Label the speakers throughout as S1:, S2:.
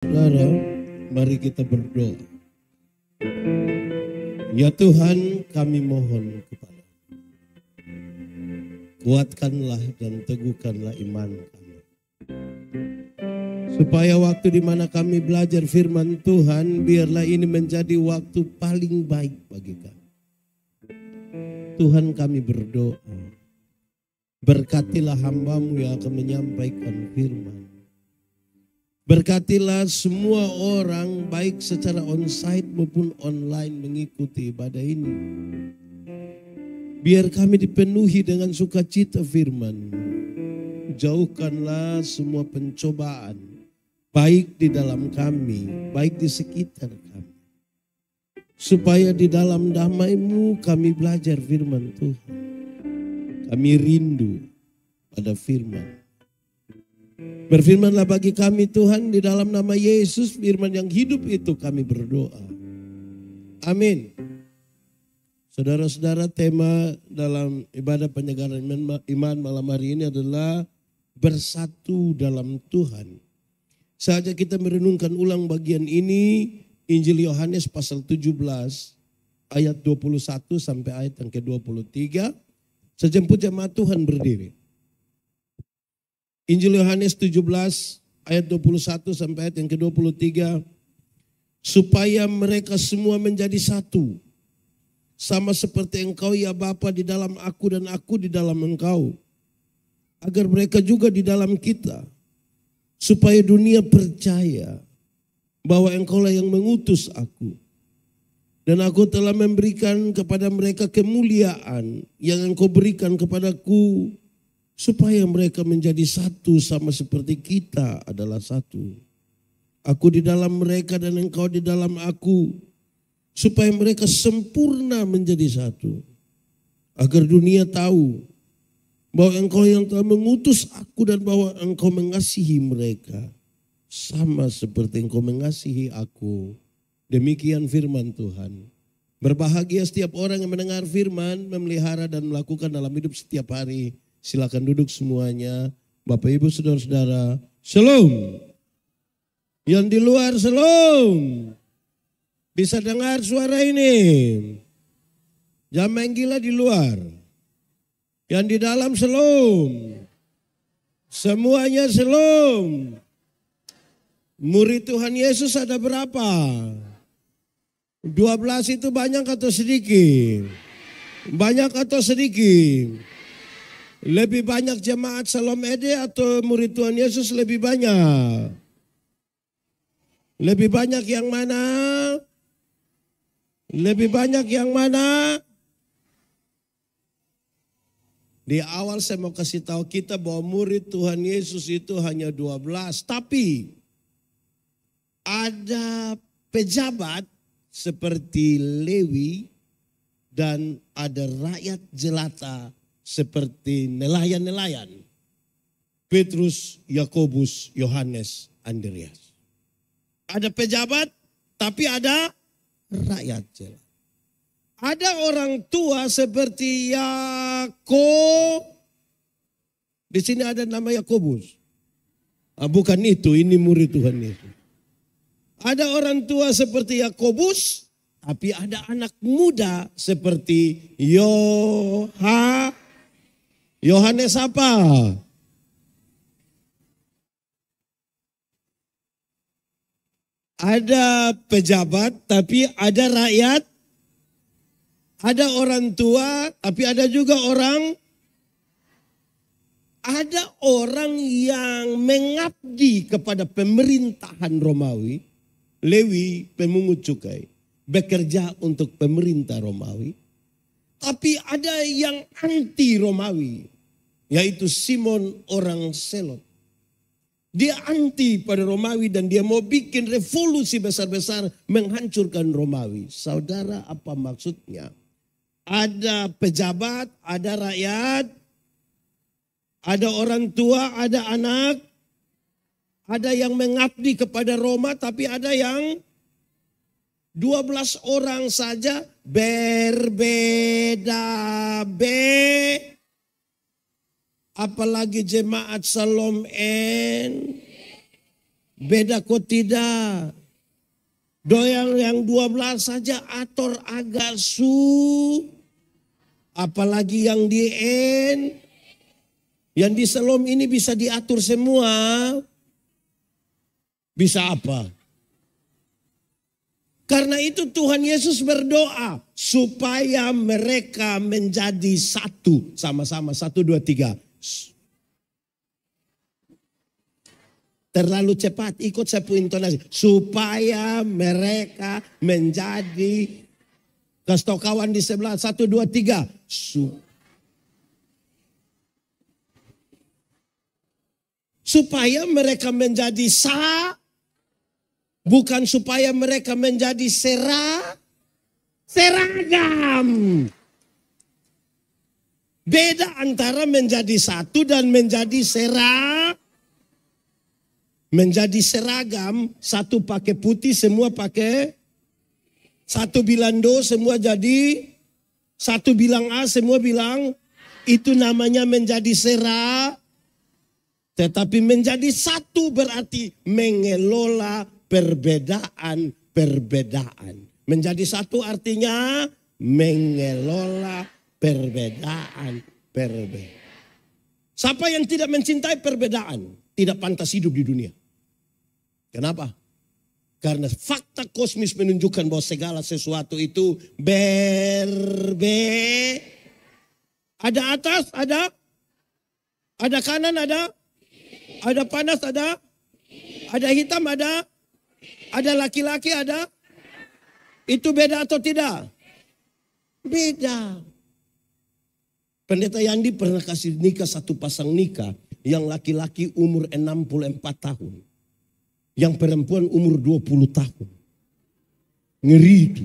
S1: Saudara, mari kita berdoa. Ya Tuhan, kami mohon kepada, kuatkanlah dan teguhkanlah iman kami. Supaya waktu di mana kami belajar firman Tuhan, biarlah ini menjadi waktu paling baik bagi kami. Tuhan, kami berdoa, berkatilah hamba-Mu yang akan menyampaikan firman. Berkatilah semua orang baik secara onsite maupun online mengikuti ibadah ini. Biar kami dipenuhi dengan sukacita firman. Jauhkanlah semua pencobaan baik di dalam kami, baik di sekitar kami. Supaya di dalam damai-Mu kami belajar firman Tuhan. Kami rindu pada firman. Berfirmanlah bagi kami Tuhan, di dalam nama Yesus, firman yang hidup itu kami berdoa. Amin. Saudara-saudara, tema dalam ibadah penyegaran iman malam hari ini adalah bersatu dalam Tuhan. Saja kita merenungkan ulang bagian ini, Injil Yohanes pasal 17 ayat 21 sampai ayat yang ke-23. Sejemput jemaat Tuhan berdiri. Injil Yohanes 17 ayat 21 sampai ayat yang ke-23. Supaya mereka semua menjadi satu. Sama seperti Engkau ya Bapa di dalam aku dan aku di dalam Engkau. Agar mereka juga di dalam kita. Supaya dunia percaya bahwa Engkaulah yang mengutus aku. Dan aku telah memberikan kepada mereka kemuliaan yang Engkau berikan kepadaku. Supaya mereka menjadi satu sama seperti kita adalah satu. Aku di dalam mereka dan Engkau di dalam aku. Supaya mereka sempurna menjadi satu. Agar dunia tahu bahwa Engkau yang telah mengutus aku dan bahwa Engkau mengasihi mereka. Sama seperti Engkau mengasihi aku. Demikian firman Tuhan. Berbahagia setiap orang yang mendengar firman, memelihara dan melakukan dalam hidup setiap hari. Silakan duduk semuanya. Bapak Ibu Saudara-saudara, Shalom. Yang di luar Shalom. Bisa dengar suara ini? Jangan main gila di luar. Yang di dalam Shalom. Semuanya Shalom. Murid Tuhan Yesus ada berapa? 12 itu banyak atau sedikit? Banyak atau sedikit? Lebih banyak jemaat Shalom Ede atau murid Tuhan Yesus lebih banyak? Lebih banyak yang mana? Lebih banyak yang mana? Di awal saya mau kasih tahu kita bahwa murid Tuhan Yesus itu hanya 12. Tapi ada pejabat seperti Lewi dan ada rakyat jelata seperti nelayan-nelayan. Petrus, Yakobus, Yohanes, Andreas. Ada pejabat, tapi ada rakyat jelata. Ada orang tua seperti Yakob. Di sini ada nama Yakobus. Bukan itu, ini murid Tuhan Yesus. Ada orang tua seperti Yakobus, tapi ada anak muda seperti Yohanes apa? Ada pejabat tapi ada rakyat. Ada orang tua tapi ada juga ada orang yang mengabdi kepada pemerintahan Romawi. Lewi pemungut cukai bekerja untuk pemerintah Romawi. Tapi ada yang anti Romawi, yaitu Simon orang Selot. Dia anti pada Romawi dan dia mau bikin revolusi besar-besar menghancurkan Romawi. Saudara, apa maksudnya? Ada pejabat, ada rakyat, ada orang tua, ada anak, ada yang mengabdi kepada Roma, tapi ada yang 12 orang saja berbeda. Apalagi jemaat Shalom N. Beda kok tidak. Doyang yang 12 saja ator agak apalagi yang di N. Yang di Selom ini bisa diatur semua. Bisa apa? Karena itu Tuhan Yesus berdoa supaya mereka menjadi satu. Sama-sama, 1, 2, 3. Terlalu cepat, ikut saya punya intonasi. Supaya mereka menjadi, kasih tahu kawan di sebelah, 1, 2, 3. Supaya mereka menjadi bukan supaya mereka menjadi seragam. Beda antara menjadi satu dan menjadi seragam. Satu pakai putih, semua pakai. Satu bilang do, semua jadi. Satu bilang A, semua bilang. Itu namanya menjadi tetapi menjadi satu berarti mengelola perbedaan. Menjadi satu artinya mengelola perbedaan. Siapa yang tidak mencintai perbedaan tidak pantas hidup di dunia. Kenapa? Karena fakta kosmis menunjukkan bahwa segala sesuatu itu ada atas, ada kanan, ada panas, ada hitam, ada laki-laki, ada. Itu beda atau tidak? Beda. Pendeta Yandi pernah kasih nikah satu pasang nikah. Yang laki-laki umur 64 tahun. Yang perempuan umur 20 tahun. Ngeri itu.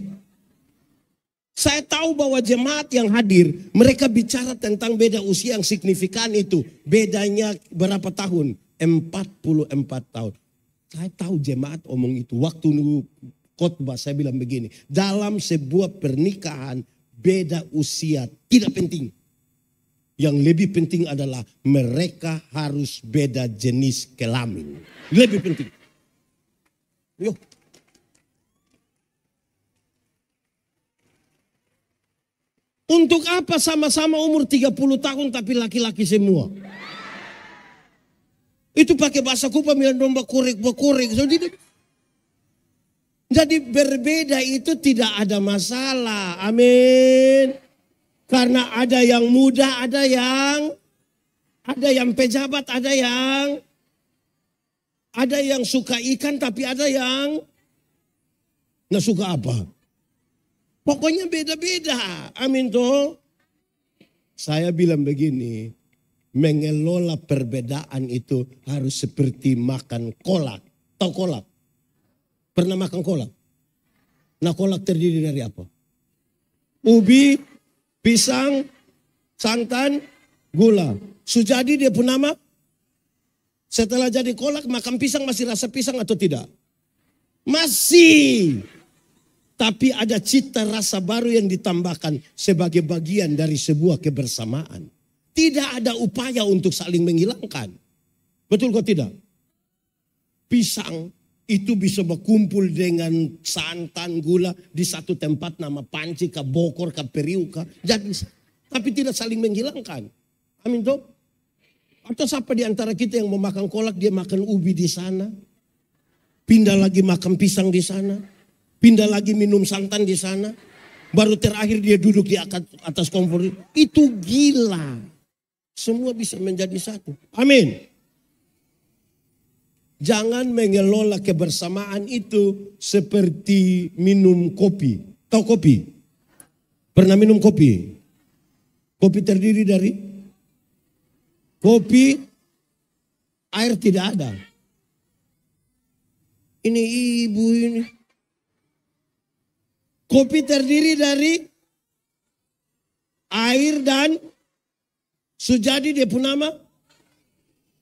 S1: Saya tahu bahwa jemaat yang hadir, mereka bicara tentang beda usia yang signifikan itu. Bedanya berapa tahun? 44 tahun. Saya tahu jemaat omong itu. Waktu khotbah saya bilang begini. Dalam sebuah pernikahan, beda usia tidak penting. Yang lebih penting adalah mereka harus beda jenis kelamin. Lebih penting. Yuk. Untuk apa sama-sama umur 30 tahun tapi laki-laki semua? Itu pakai bahasa Kupa bilang domba korek. Jadi berbeda itu tidak ada masalah. Amin. Karena ada yang muda, ada yang pejabat, ada yang suka ikan tapi ada yang nggak suka apa. Pokoknya beda-beda. Amin toh. Saya bilang begini, mengelola perbedaan itu harus seperti makan kolak. Tahu kolak? Pernah makan kolak? Nah, kolak terdiri dari apa? Ubi, pisang, santan, gula. Sujadi dia pun nama. Setelah jadi kolak, makan pisang masih rasa pisang atau tidak? Masih. Tapi ada cita rasa baru yang ditambahkan sebagai bagian dari sebuah kebersamaan. Tidak ada upaya untuk saling menghilangkan. Betul kok tidak? Pisang itu bisa berkumpul dengan santan, gula di satu tempat nama panci, ke bokor, ke periuk. Jadi, tapi tidak saling menghilangkan. Amin toh? Atau siapa di antara kita yang mau makan kolak, dia makan ubi di sana. Pindah lagi makan pisang di sana. Pindah lagi minum santan di sana. Baru terakhir dia duduk di atas kompor. Itu gila. Semua bisa menjadi satu. Amin. Jangan mengelola kebersamaan itu seperti minum kopi. Tahu kopi? Pernah minum kopi? Kopi terdiri dari kopi, air tidak ada. Ini ibu ini. Kopi terdiri dari air dan Sujadi dia punya nama.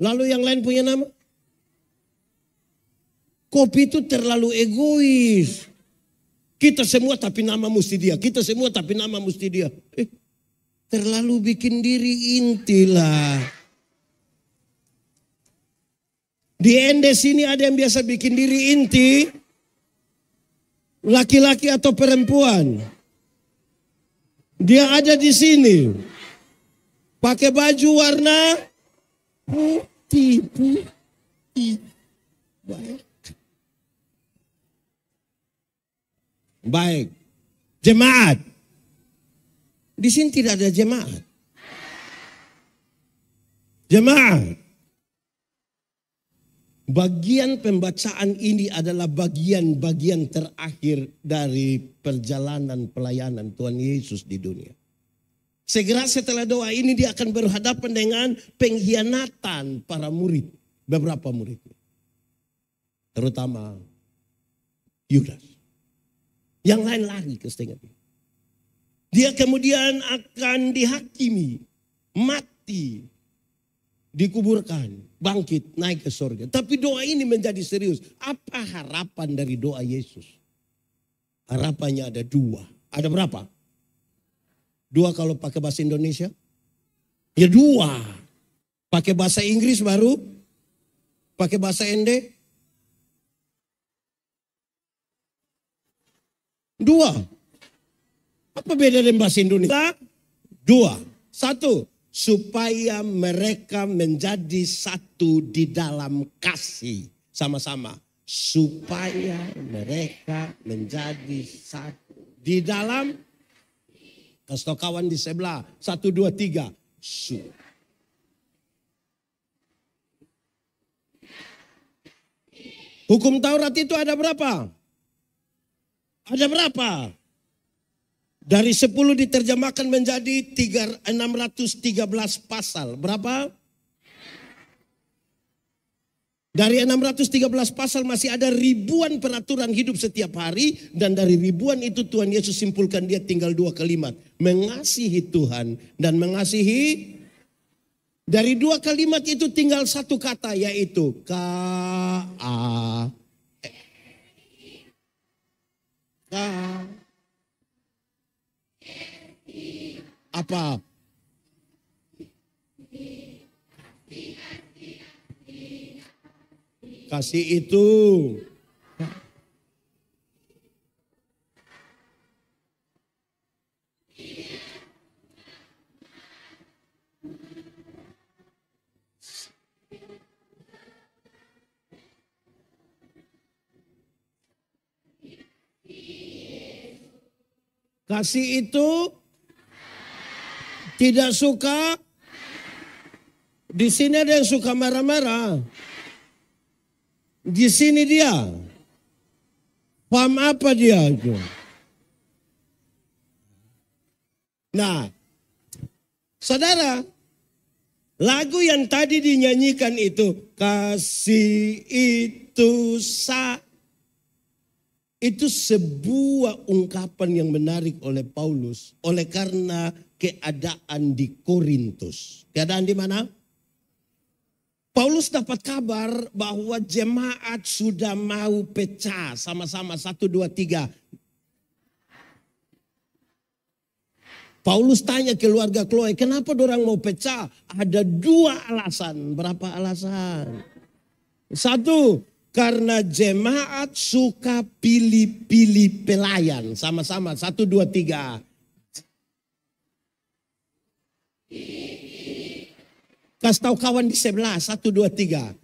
S1: Lalu yang lain punya nama. Kopi itu terlalu egois. Kita semua tapi nama mesti dia. Kita semua tapi nama mesti dia. Terlalu bikin diri inti lah. Di Ende sini ada yang biasa bikin diri inti, laki-laki atau perempuan. Dia ada di sini, pakai baju warna putih. Baik. Jemaat. Di sini tidak ada jemaat. Jemaat. Bagian pembacaan ini adalah bagian-bagian terakhir dari perjalanan pelayanan Tuhan Yesus di dunia. Segera setelah doa ini dia akan berhadapan dengan pengkhianatan para murid. Beberapa muridnya. Terutama Yudas. Yang lain lari ke setengah. Dia kemudian akan dihakimi. Mati. Dikuburkan, bangkit, naik ke surga. Tapi doa ini menjadi serius. Apa harapan dari doa Yesus? Harapannya ada dua. Ada berapa? Dua kalau pakai bahasa Indonesia? Ya dua. Pakai bahasa Inggris baru? Pakai bahasa Ende? Dua. Apa beda dengan bahasa Indonesia? Dua. Satu. Supaya mereka menjadi satu di dalam kasih. Sama-sama. Supaya mereka menjadi satu. Di dalam. Kasih tau kawan di sebelah. 1, 2, 3. Hukum Taurat itu ada berapa? Ada berapa? Dari 10 diterjemahkan menjadi 613 pasal. Berapa? Dari 613 pasal masih ada ribuan peraturan hidup setiap hari. Dan dari ribuan itu Tuhan Yesus simpulkan dia tinggal 2 kalimat. Mengasihi Tuhan dan mengasihi. Dari 2 kalimat itu tinggal 1 kata yaitu K-A. Apa? Kasih itu. Kasih itu tidak suka. Di sini ada yang suka marah-marah. Di sini dia. Paham apa dia itu? Nah, saudara, lagu yang tadi dinyanyikan itu, kasih itu itu sebuah ungkapan yang menarik oleh Paulus. Oleh karena keadaan di Korintus. Keadaan di mana? Paulus dapat kabar bahwa jemaat sudah mau pecah. Sama-sama 1, 2, 3. Paulus tanya keluarga Chloe, kenapa dorang mau pecah? Ada 2 alasan. Berapa alasan? 1. Karena jemaat suka pilih-pilih pelayan. Sama-sama. 1, 2, 3. Kasih tahu kawan di sebelah. 1, 2, 3.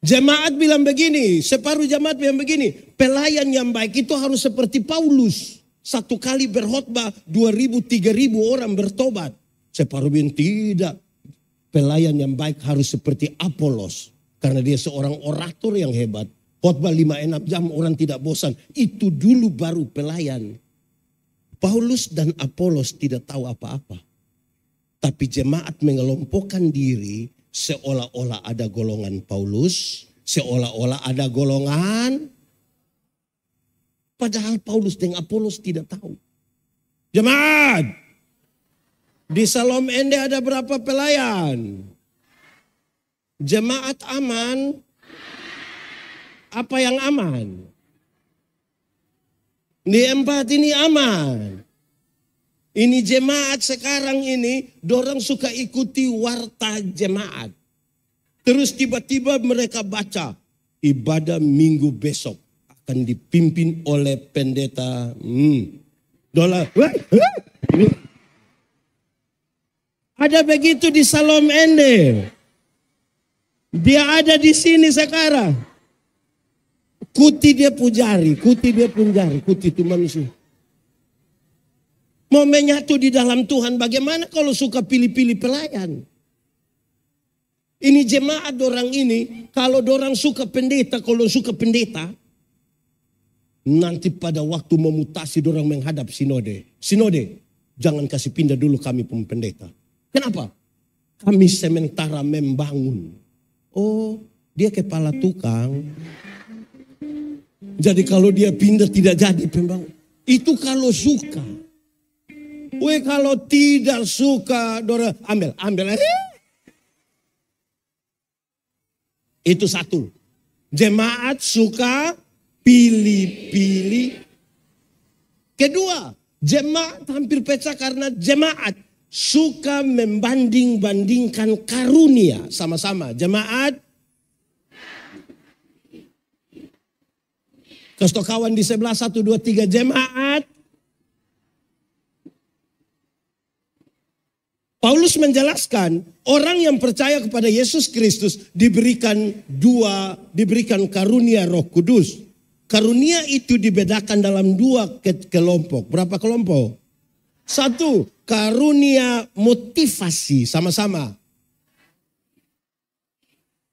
S1: Jemaat bilang begini. Separuh jemaat bilang begini. Pelayan yang baik itu harus seperti Paulus. 1 kali berkhotbah 2.000, 3.000 orang bertobat. Separuh bilang tidak. Pelayan yang baik harus seperti Apolos. Karena dia seorang orator yang hebat. Khotbah 5-6 jam orang tidak bosan. Itu dulu baru pelayan. Paulus dan Apolos tidak tahu apa-apa. Tapi jemaat mengelompokkan diri seolah-olah ada golongan Paulus. Seolah-olah ada golongan. Padahal Paulus dan Apolos tidak tahu. Jemaat. Di Salom Ende ada berapa pelayan? Jemaat aman. Apa yang aman? Di 4 ini aman. Ini jemaat sekarang ini, dorang suka ikuti warta jemaat. Terus tiba-tiba mereka baca, ibadah minggu besok akan dipimpin oleh pendeta. Ada begitu di Salom Ende. Dia ada di sini sekarang. Kuti dia pujari, kuti itu manusia. Mau menyatu di dalam Tuhan, bagaimana kalau suka pilih-pilih pelayan? Ini jemaat orang ini, kalau orang suka pendeta, kalau suka pendeta, nanti pada waktu memutasi orang menghadap sinode. Sinode, jangan kasih pindah dulu kami pendeta. Kenapa? Kami sementara membangun. Oh, dia kepala tukang. Jadi kalau dia pindah tidak jadi pembangun. Itu kalau suka. Kalau tidak suka, Dora ambil. Itu satu. Jemaat suka pilih-pilih. Kedua, jemaat hampir pecah karena jemaat suka membanding-bandingkan karunia sama-sama. Jemaat, kasih kawan di sebelah 1, 2, 3 jemaat. Paulus menjelaskan orang yang percaya kepada Yesus Kristus diberikan karunia Roh Kudus. Karunia itu dibedakan dalam 2 kelompok. Berapa kelompok? 1, karunia motivasi sama-sama.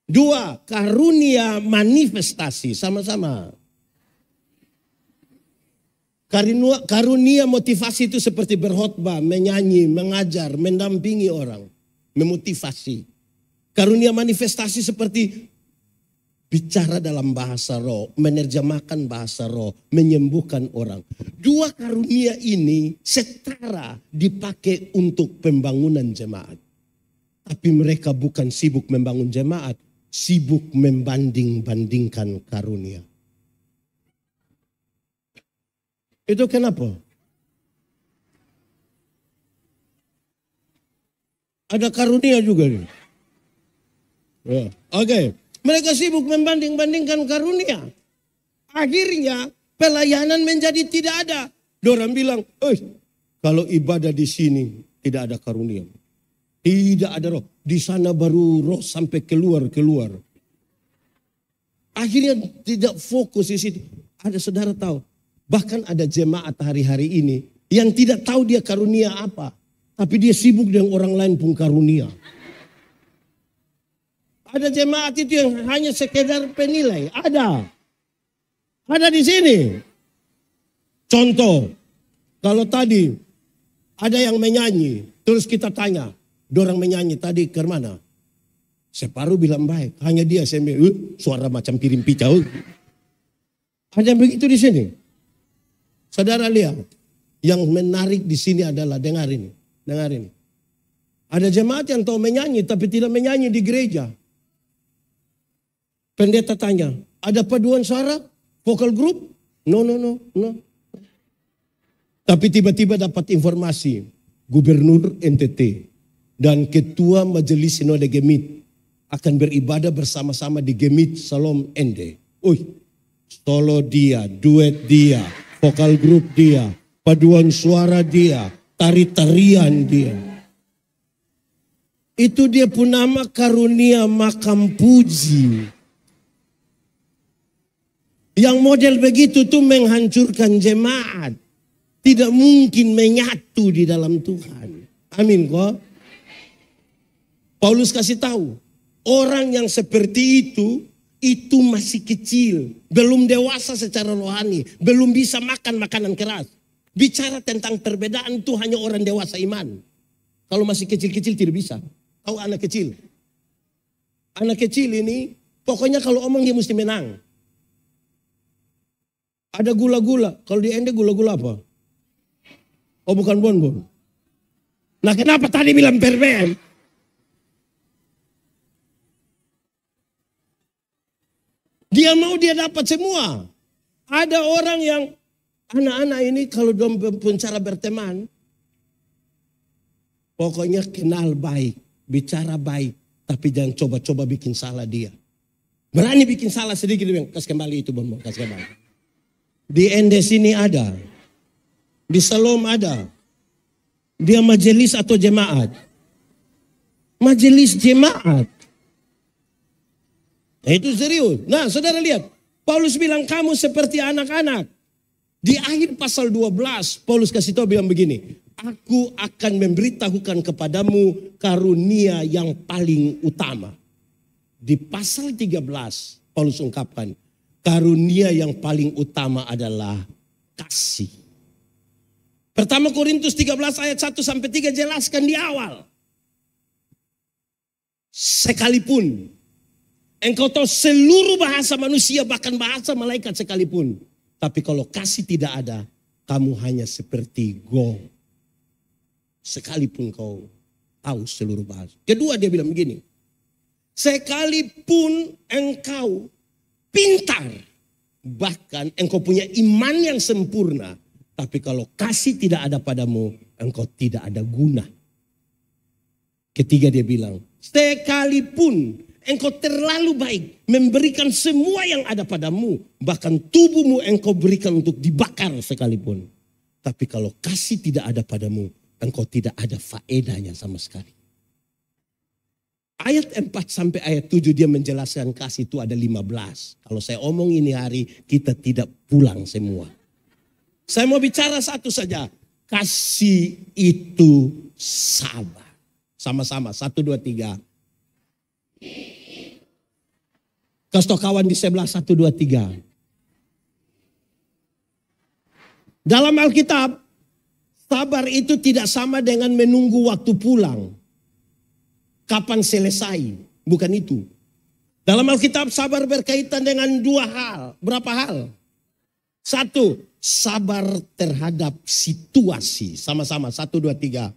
S1: 2, karunia manifestasi sama-sama. Karunia motivasi itu seperti berkhotbah, menyanyi, mengajar, mendampingi orang, memotivasi. Karunia manifestasi seperti bicara dalam bahasa roh, menerjemahkan bahasa roh, menyembuhkan orang. 2 karunia ini setara dipakai untuk pembangunan jemaat. Tapi mereka bukan sibuk membangun jemaat, sibuk membanding-bandingkan karunia. Itu kenapa? Ada karunia juga nih. Ya, oke. Mereka sibuk membanding-bandingkan karunia. Akhirnya pelayanan menjadi tidak ada. Dorang bilang, kalau ibadah di sini tidak ada karunia. Tidak ada roh. Di sana baru roh sampai keluar. Akhirnya tidak fokus di situ. Ada saudara tahu. Bahkan ada jemaat hari-hari ini yang tidak tahu dia karunia apa. Tapi dia sibuk dengan orang lain pun karunia. Ada jemaat itu yang hanya sekedar penilai. Ada. Ada di sini. Contoh. Kalau tadi ada yang menyanyi. Terus kita tanya. Dorang menyanyi tadi ke mana? Separuh bilang baik. Hanya dia suara macam piring picau. Ada yang begitu di sini. Saudara lihat, yang menarik di sini adalah dengar ini. Ada jemaat yang tahu menyanyi tapi tidak menyanyi di gereja. Pendeta tanya, ada paduan suara, vokal group? No. Tapi tiba-tiba dapat informasi, Gubernur NTT dan Ketua Majelis Sinode Gemit akan beribadah bersama-sama di Gemit Salom Ende. Solo dia, duet dia. Vokal grup dia, paduan suara dia, tari-tarian dia. Itu dia pun nama karunia makam puji. Yang model begitu tuh menghancurkan jemaat. Tidak mungkin menyatu di dalam Tuhan. Amin kok. Paulus kasih tahu, orang yang seperti itu masih kecil, belum dewasa secara rohani, belum bisa makan makanan keras. Bicara tentang perbedaan itu hanya orang dewasa iman. Kalau masih kecil-kecil tidak bisa. Tahu anak kecil? Anak kecil ini pokoknya kalau omong dia mesti menang. Ada gula-gula, kalau di Ende gula-gula apa? Oh bukan bonbon. Nah kenapa tadi bilang permen? Dia mau dia dapat semua. Ada orang yang anak-anak ini kalau pun cara berteman, Pokoknya kenal baik, bicara baik, tapi jangan coba-coba bikin salah dia. Berani bikin salah sedikit, dia bilang, kasih kembali itu, Bang, kasih kembali. Di Endes ini ada, di Salom ada. Dia majelis atau jemaat? Majelis jemaat. Nah, itu serius. Nah, saudara lihat, Paulus bilang kamu seperti anak-anak. Di akhir pasal 12, Paulus kasih tahu bilang begini, aku akan memberitahukan kepadamu karunia yang paling utama. Di pasal 13, Paulus ungkapkan, karunia yang paling utama adalah kasih. Pertama Korintus 13 ayat 1 sampai 3 jelaskan di awal. Sekalipun engkau tahu seluruh bahasa manusia, bahkan bahasa malaikat sekalipun, tapi kalau kasih tidak ada, kamu hanya seperti gong. Sekalipun kau tahu seluruh bahasa. Kedua dia bilang begini, sekalipun engkau pintar, bahkan engkau punya iman yang sempurna, tapi kalau kasih tidak ada padamu, engkau tidak ada guna. Ketiga dia bilang, sekalipun engkau terlalu baik, memberikan semua yang ada padamu, bahkan tubuhmu engkau berikan untuk dibakar sekalipun, tapi kalau kasih tidak ada padamu, engkau tidak ada faedahnya sama sekali. Ayat 4 sampai ayat 7 dia menjelaskan kasih itu ada 15. Kalau saya omong ini hari, kita tidak pulang semua. Saya mau bicara satu saja. Kasih itu sabar. Sama-sama, 1, 2, 3. Kasih tau kawan di sebelah, 1, 2, 3. Dalam Alkitab, sabar itu tidak sama dengan menunggu waktu pulang. Kapan selesai, bukan itu. Dalam Alkitab sabar berkaitan dengan 2 hal. Berapa hal? 1, sabar terhadap situasi. Sama-sama, 1, 2, 3.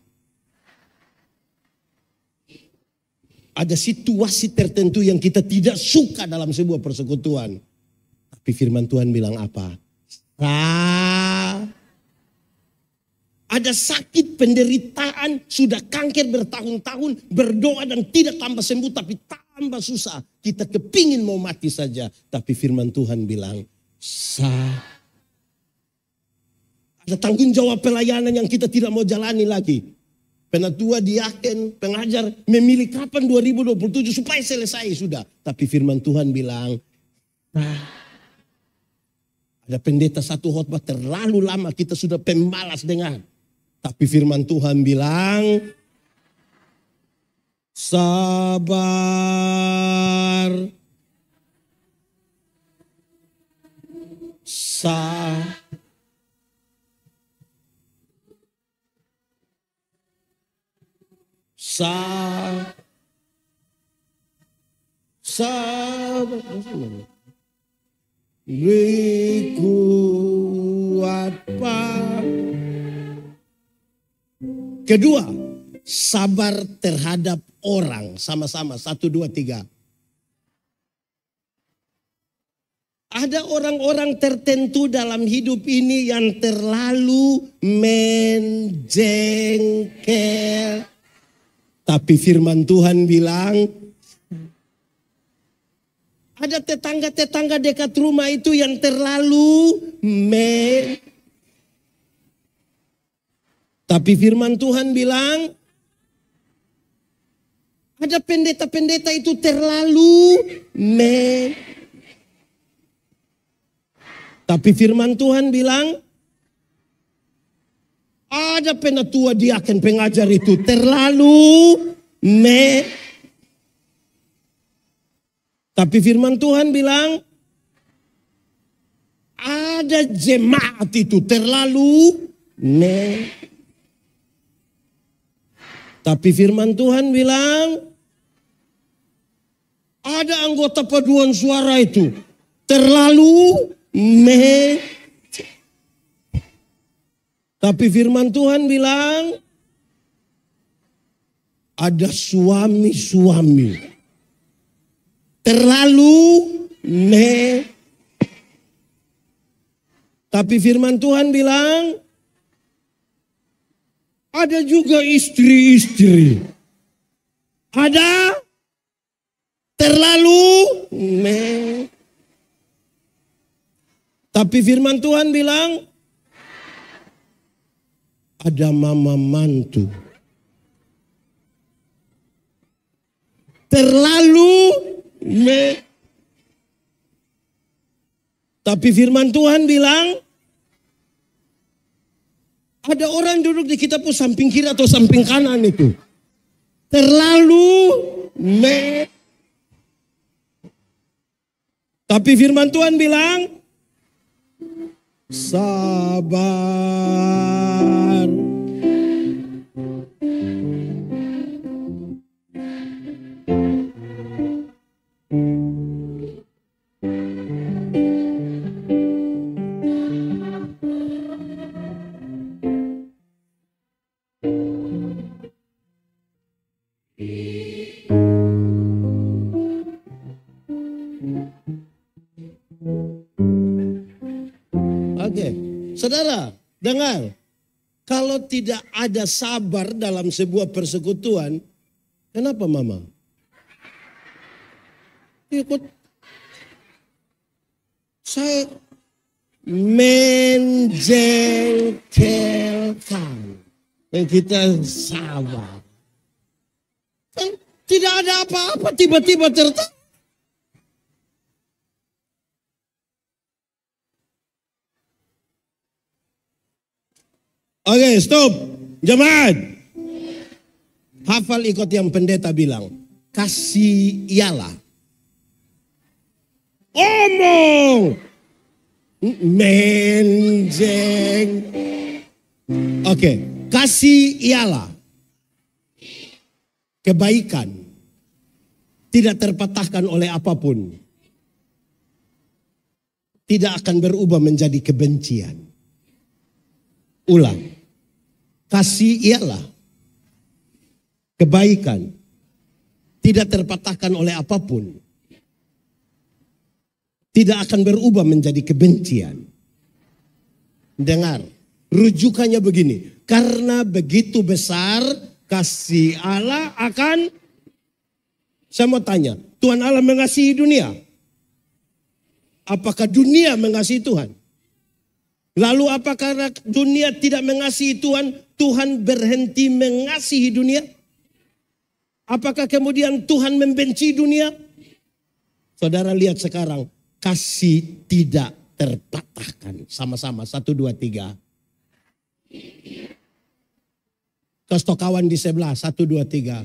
S1: Ada situasi tertentu yang kita tidak suka dalam sebuah persekutuan. Tapi firman Tuhan bilang apa? Ada sakit, penderitaan, sudah kanker bertahun-tahun, berdoa dan tidak tambah sembuh, tapi tambah susah. Kita kepingin mau mati saja. Tapi firman Tuhan bilang, ada tanggung jawab pelayanan yang kita tidak mau jalani lagi. Penatua, diaken, pengajar, memilih kapan 2027 supaya selesai sudah. Tapi firman Tuhan bilang, ada pendeta satu khotbah terlalu lama kita sudah pemalas dengar. Tapi firman Tuhan bilang, sabar. Sabar. Berkuat Pak. Kedua, sabar terhadap orang. Sama-sama, 1, 2, 3. Ada orang-orang tertentu dalam hidup ini yang terlalu menjengkel. Tapi firman Tuhan bilang, ada tetangga-tetangga dekat rumah itu yang terlalu Tapi firman Tuhan bilang, ada pendeta-pendeta itu terlalu Tapi firman Tuhan bilang, ada penatua diaken pengajar itu terlalu Tapi firman Tuhan bilang, ada jemaat itu terlalu Tapi firman Tuhan bilang, ada anggota paduan suara itu terlalu Tapi firman Tuhan bilang, ada suami-suami terlalu Tapi firman Tuhan bilang, Ada juga istri-istri. Ada terlalu Tapi firman Tuhan bilang ada mama mantu. Terlalu Tapi firman Tuhan bilang ada orang duduk di kita pun samping kiri atau samping kanan itu. Terlalu Tapi firman Tuhan bilang sabar. Oke, saudara, dengar. Kalau tidak ada sabar dalam sebuah persekutuan, kenapa mama? Ikut. Saya menjengkelkan. Dan kita sabar. Kan tidak ada apa-apa, tiba-tiba tertawa. Oke, stop. Jemaat. Hafal ikut yang pendeta bilang. Kasih ialah. Omong. Oke, kasih ialah. Kebaikan. Tidak terpatahkan oleh apapun. Tidak akan berubah menjadi kebencian. Ulang. Kasih ialah kebaikan. Tidak terpatahkan oleh apapun. Tidak akan berubah menjadi kebencian. Dengar. Rujukannya begini. Karena begitu besar kasih Allah akan. Saya mau tanya. Tuhan Allah mengasihi dunia. Apakah dunia mengasihi Tuhan? Lalu apakah dunia tidak mengasihi Tuhan? Tuhan berhenti mengasihi dunia? Apakah kemudian Tuhan membenci dunia? Saudara lihat sekarang. Kasih tidak terpatahkan. Sama-sama. 1, 2, 3. Kasih kawan di sebelah. 1, 2, 3.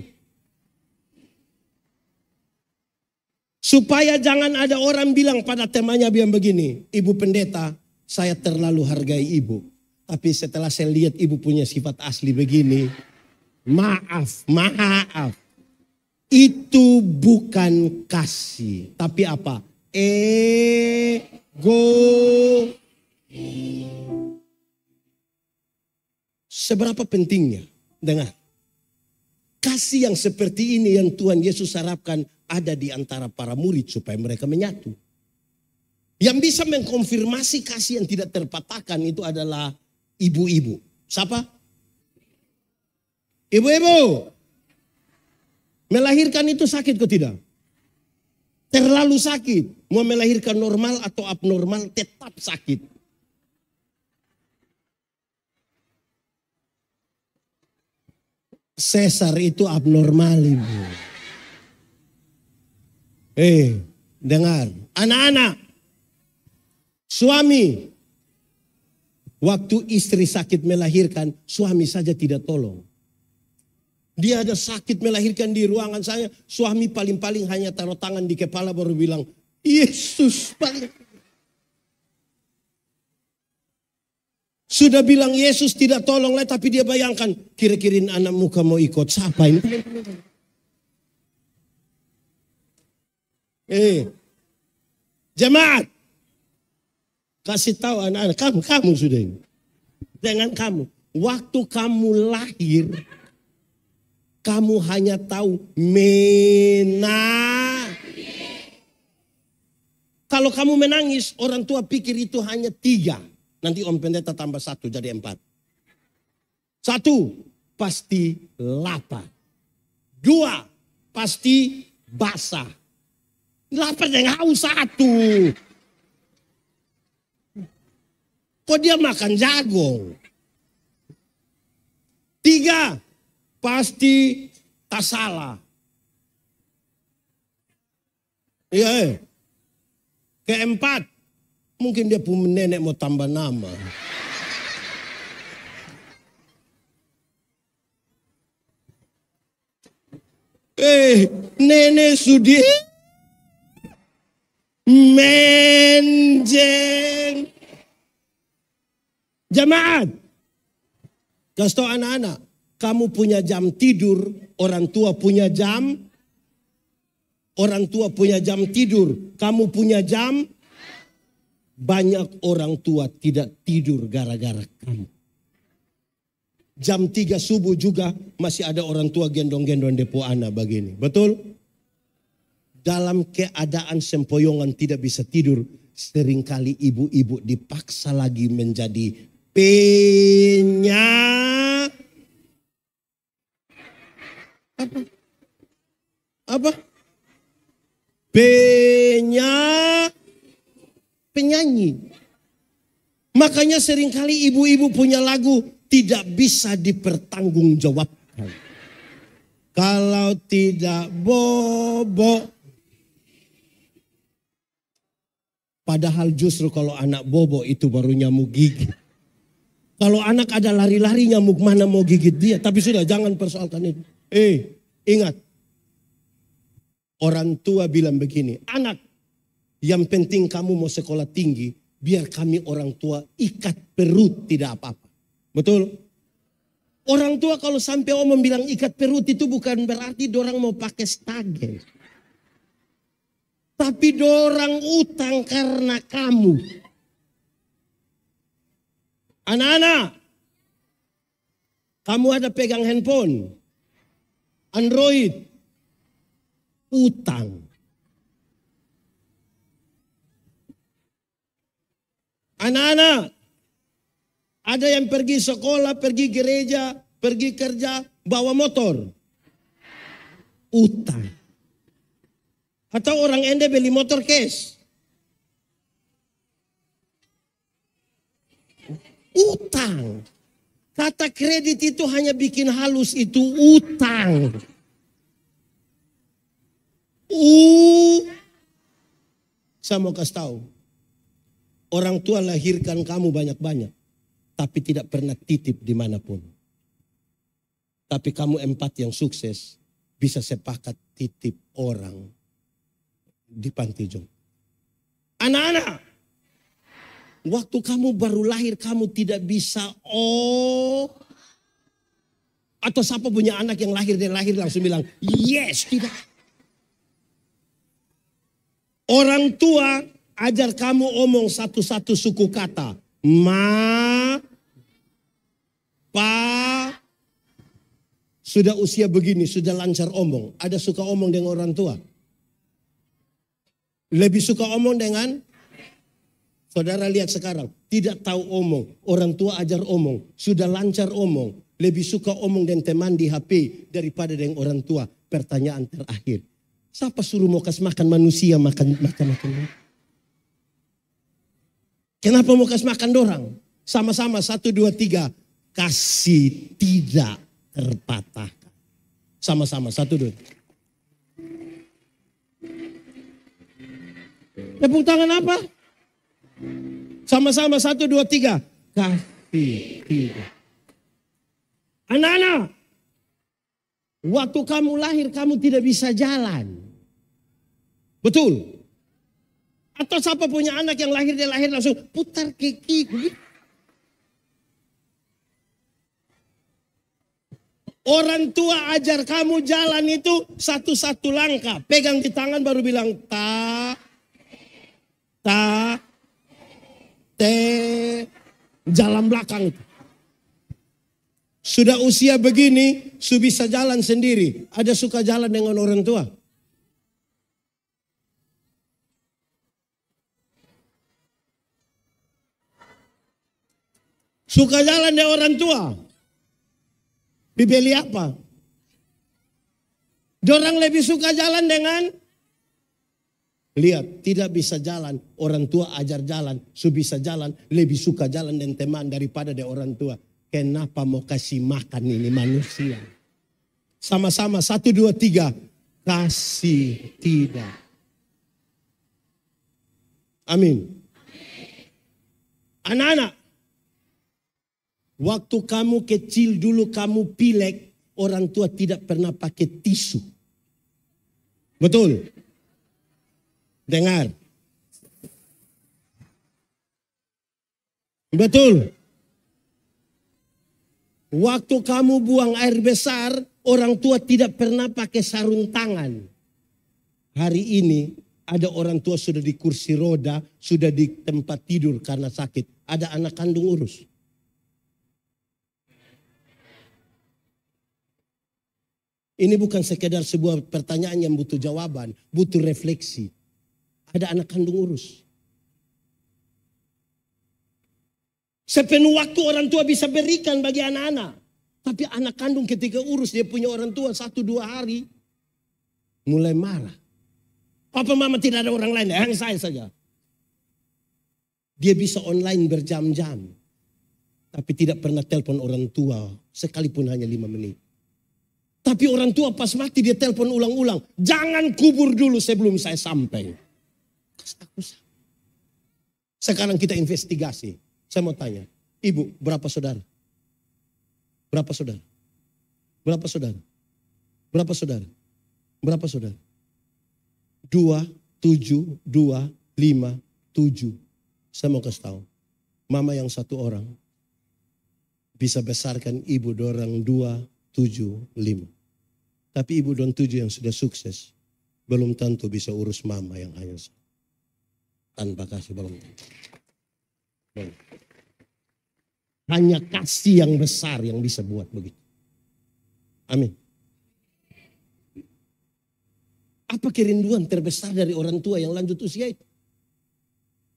S1: Supaya jangan ada orang bilang pada temanya bilang begini. Ibu pendeta. Saya terlalu hargai ibu. Tapi setelah saya lihat ibu punya sifat asli begini. Maaf. Itu bukan kasih. Tapi apa? Ego. Seberapa pentingnya? Dengar. Kasih yang seperti ini yang Tuhan Yesus harapkan ada di antara para murid supaya mereka menyatu. Yang bisa mengkonfirmasi kasih yang tidak terpatahkan itu adalah ibu-ibu. Siapa? Ibu-ibu. Melahirkan itu sakit kok tidak? Terlalu sakit. Mau melahirkan normal atau abnormal tetap sakit. Sesar itu abnormal ibu. Dengar. Anak-anak. Suami, waktu istri sakit melahirkan, suami saja tidak tolong. Dia ada sakit melahirkan di ruangan saya, suami paling-paling hanya taruh tangan di kepala baru bilang, Yesus paling. Sudah bilang Yesus tidak tolong lah, tapi dia bayangkan, kira-kira anak muka mau ikut, siapa ini? Jemaat. Kasih tahu anak-anak, kamu sudah ini. Dengan kamu. Waktu kamu lahir, kamu hanya tahu Kalau kamu menangis, orang tua pikir itu hanya 3. Nanti Om Pendeta tambah 1 jadi 4. 1, pasti lapar. 2, pasti basah. Lapar dan haus 1. Kok dia makan jagung? 3, pasti tak salah. Iya. Keempat, mungkin dia punya nenek mau tambah nama. Nenek Sudi menjeng. Jemaat, kasih tahu anak-anak, kamu punya jam tidur, orang tua punya jam. Orang tua punya jam tidur, kamu punya jam. Banyak orang tua tidak tidur gara-gara kamu. Jam 3 subuh juga masih ada orang tua gendong-gendong depo anak begini. Betul? Dalam keadaan sempoyongan tidak bisa tidur, seringkali ibu-ibu dipaksa lagi menjadi Apa? Penyanyi. Makanya seringkali ibu-ibu punya lagu tidak bisa dipertanggungjawabkan. Kalau tidak bobo. Padahal justru kalau anak bobo itu baru nyamuk gigit. Kalau anak ada lari-lari nyamuk mana mau gigit dia. Tapi sudah jangan persoalkan itu. Ingat. Orang tua bilang begini, anak, yang penting kamu mau sekolah tinggi, biar kami orang tua ikat perut tidak apa-apa. Betul? Orang tua kalau sampai omong bilang ikat perut itu bukan berarti dorang mau pakai stage. Tapi dorang utang karena kamu. Anak-anak, kamu ada pegang handphone, Android, utang. Anak-anak, ada yang pergi sekolah, pergi gereja, pergi kerja, bawa motor. Utang. Atau orang ende beli motor cash. Utang. Kata kredit itu hanya bikin halus, itu utang. Saya mau kasih tahu. Orang tua lahirkan kamu banyak-banyak. Tapi tidak pernah titip dimanapun. Tapi kamu 4 yang sukses. Bisa sepakat titip orang di panti jompo. Anak-anak. Waktu kamu baru lahir kamu tidak bisa atau siapa punya anak yang lahir langsung bilang yes, tidak. Orang tua ajar kamu omong satu-satu suku kata. Ma, pa. Sudah usia begini, sudah lancar omong. Ada suka omong dengan orang tua? Lebih suka omong dengan? Saudara lihat sekarang, tidak tahu omong. Orang tua ajar omong, sudah lancar omong. Lebih suka omong dengan teman di HP daripada dengan orang tua. Pertanyaan terakhir. Siapa suruh mau kasih makan manusia makan. Kenapa mau kasih makan dorang? Sama-sama 1, 2, 3. Kasih tidak terpatahkan. Sama-sama 1, 2. Tepuk tangan apa? Sama-sama 1, 2, 3. Kasih tidak. Anak-anak. Waktu kamu lahir kamu tidak bisa jalan. Betul? Atau siapa punya anak yang lahir dia lahir langsung putar kaki. Orang tua ajar kamu jalan itu satu-satu langkah. Pegang di tangan baru bilang ta, te, jalan belakang itu. Sudah usia begini, su bisa jalan sendiri. Ada suka jalan dengan orang tua? Suka jalan dengan orang tua? Bibeli apa? Dorang lebih suka jalan dengan lihat, tidak bisa jalan. Orang tua ajar jalan, su bisa jalan, lebih suka jalan dengan teman daripada dengan orang tua. Kenapa mau kasih makan ini manusia? Sama-sama, 1, 2, 3. Kasih tidak. Amin. Anak-anak, waktu kamu kecil dulu kamu pilek, orang tua tidak pernah pakai tisu. Betul? Dengar. Betul. Waktu kamu buang air besar, orang tua tidak pernah pakai sarung tangan. Hari ini ada orang tua sudah di kursi roda, sudah di tempat tidur karena sakit. Ada anak kandung urus. Ini bukan sekedar sebuah pertanyaan yang butuh jawaban, butuh refleksi. Ada anak kandung urus. Sepenuh waktu orang tua bisa berikan bagi anak-anak. Tapi anak kandung ketika urus dia punya orang tua 1-2 hari. Mulai marah. Papa mama tidak ada orang lain, hanya saya saja. Dia bisa online berjam-jam. Tapi tidak pernah telepon orang tua. Sekalipun hanya 5 menit. Tapi orang tua pas mati dia telepon ulang-ulang. Jangan kubur dulu sebelum saya sampai. Sekarang kita investigasi. Saya mau tanya, ibu berapa saudara? Berapa saudara? Berapa saudara? Berapa saudara? Berapa saudara? 2, 7, 2, 5, 7. Saya mau kasih tahu, mama yang 1 orang bisa besarkan ibu dorang 2, 7, 5. Tapi ibu dorang 7 yang sudah sukses belum tentu bisa urus mama yang hanya 1. Tanpa kasih belum tentu. Hanya kasih yang besar yang bisa buat begitu. Amin. Apa kerinduan terbesar dari orang tua yang lanjut usia itu?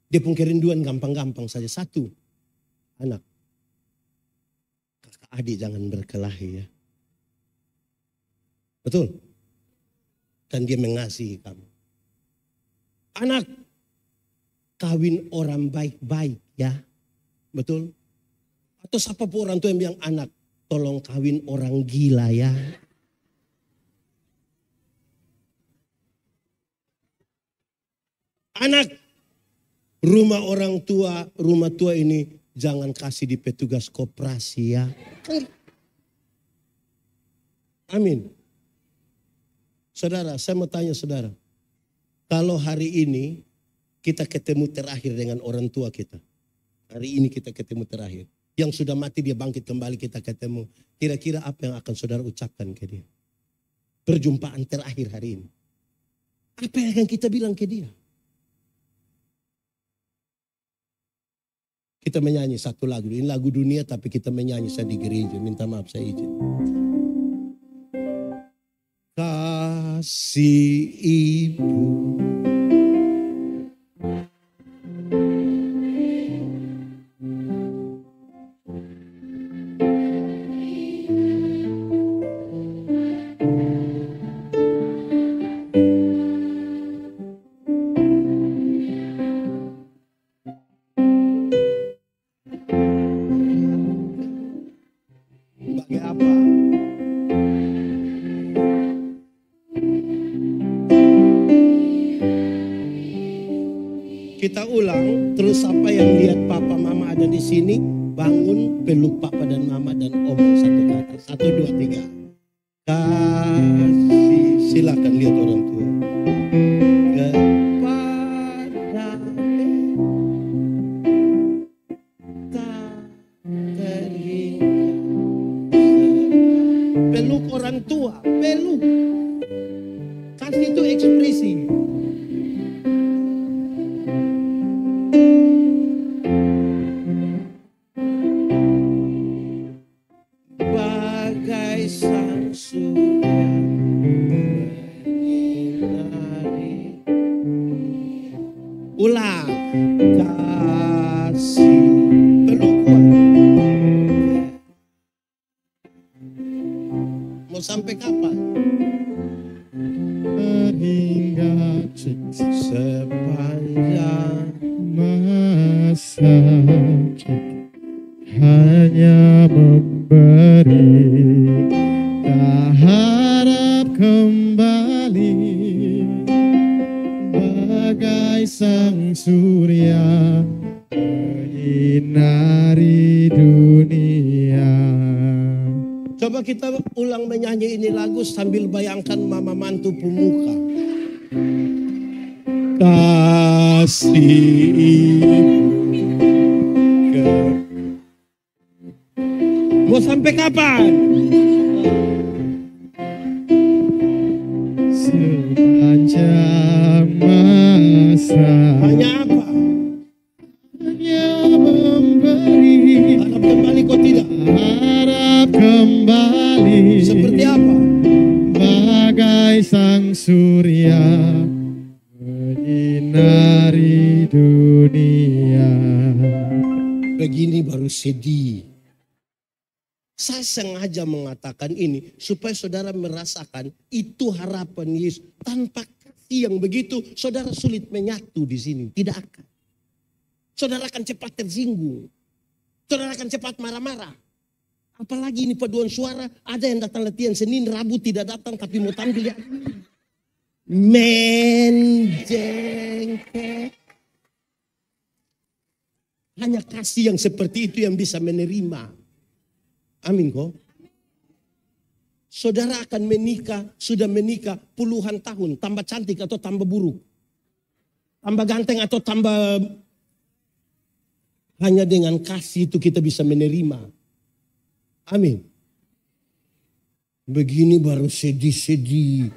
S1: Dia pun kerinduan gampang-gampang saja. 1, anak. Kakak adik jangan berkelahi ya. Betul? Dan dia mengasihi kamu. Anak, kawin orang baik-baik ya. Betul? Atau siapa pun orang tua yang bilang, anak tolong kawin orang gila ya. Anak, rumah orang tua, rumah tua ini jangan kasih di petugas koperasi ya. Amin. Saudara, saya mau tanya saudara. Kalau hari ini kita ketemu terakhir dengan orang tua kita. Hari ini kita ketemu terakhir. Yang sudah mati dia bangkit kembali kita ketemu. Kira-kira apa yang akan saudara ucapkan ke dia? Perjumpaan terakhir hari ini. Apa yang akan kita bilang ke dia? Kita menyanyi satu lagu. Ini lagu dunia tapi kita menyanyi saya di gereja. Minta maaf saya izin. Kasih ibu. Kita ulang, terus apa yang lihat papa mama ada di sini, bangun, peluk papa dan mama dan omong satu kata. 1, 2, 3. Kasih, silakan lihat orang tua. Kepada tak teringat. Peluk orang tua, peluk. Kasih itu ekspresi. Ulang, kasih peluk kuat. sepanjang
S2: masa hanya memberi, tak harap kembali, bagai sang surya menyinari dunia.
S1: Coba kita ulang menyanyi ini lagu sambil bayangkan mama mantu pemuka. Kasih mau sampai kapan?
S2: Sepanjang masa
S1: Hanya apa?
S2: hanya memberi,
S1: Harap kembali kok tidak?
S2: harap kembali,
S1: Seperti apa?
S2: bagai sang surya menyinari dunia.
S1: Begini baru sedih. Saya sengaja mengatakan ini supaya saudara merasakan itu harapan Yesus. Tanpa kasih yang begitu, saudara sulit menyatu di sini. Tidak akan. Saudara akan cepat tersinggung. Saudara akan cepat marah-marah. Apalagi ini paduan suara, ada yang datang latihan Senin, Rabu tidak datang tapi mau tampil ya. Menjengkel. Hanya kasih yang seperti itu yang bisa menerima. Amin kok. Saudara akan menikah, sudah menikah puluhan tahun, tambah cantik atau tambah buruk. Tambah ganteng atau tambah... Hanya dengan kasih itu kita bisa menerima. Amin. Begini baru sedih-sedih.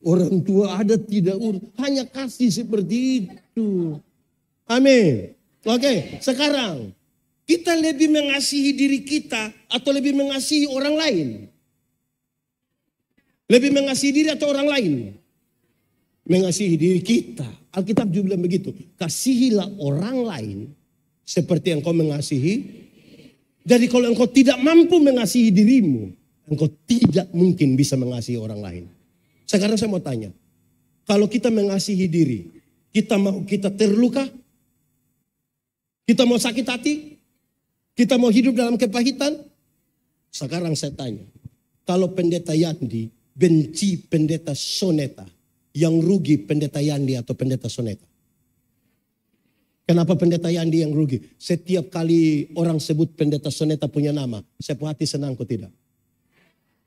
S1: Orang tua ada tidak urus, hanya kasih seperti itu. Amin. Oke, sekarang kita lebih mengasihi diri kita atau lebih mengasihi orang lain? Lebih mengasihi diri atau orang lain? Mengasihi diri kita. Alkitab juga bilang begitu. Kasihilah orang lain seperti yang kau mengasihi. Jadi kalau engkau tidak mampu mengasihi dirimu, engkau tidak mungkin bisa mengasihi orang lain. Sekarang saya mau tanya. Kalau kita mengasihi diri, kita mau kita terluka? Kita mau sakit hati? Kita mau hidup dalam kepahitan? Sekarang saya tanya. Kalau pendeta Yandi benci pendeta Soneta, yang rugi pendeta Yandi atau pendeta Soneta? Kenapa pendeta Yandi yang rugi? Setiap kali orang sebut pendeta Soneta punya nama, saya hati senang kok tidak?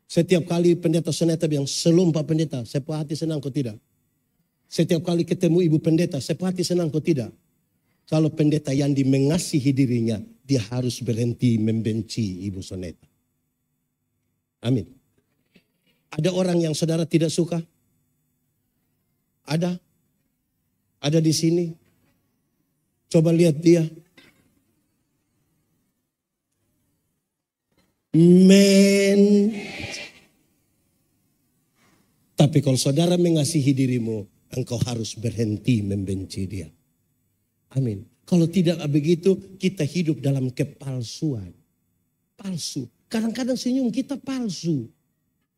S1: Setiap kali pendeta Soneta bilang selom Pak Pendeta, saya hati senang kok tidak? Setiap kali ketemu ibu pendeta, saya hati senang kok tidak? Kalau pendeta Yandi mengasihi dirinya, dia harus berhenti membenci ibu Soneta. Amin. Ada orang yang saudara tidak suka? Ada? Ada di sini? Coba lihat dia. Tapi kalau saudara mengasihi dirimu, engkau harus berhenti membenci dia. Amin. Kalau tidak begitu, kita hidup dalam kepalsuan. Palsu. Kadang-kadang senyum kita palsu.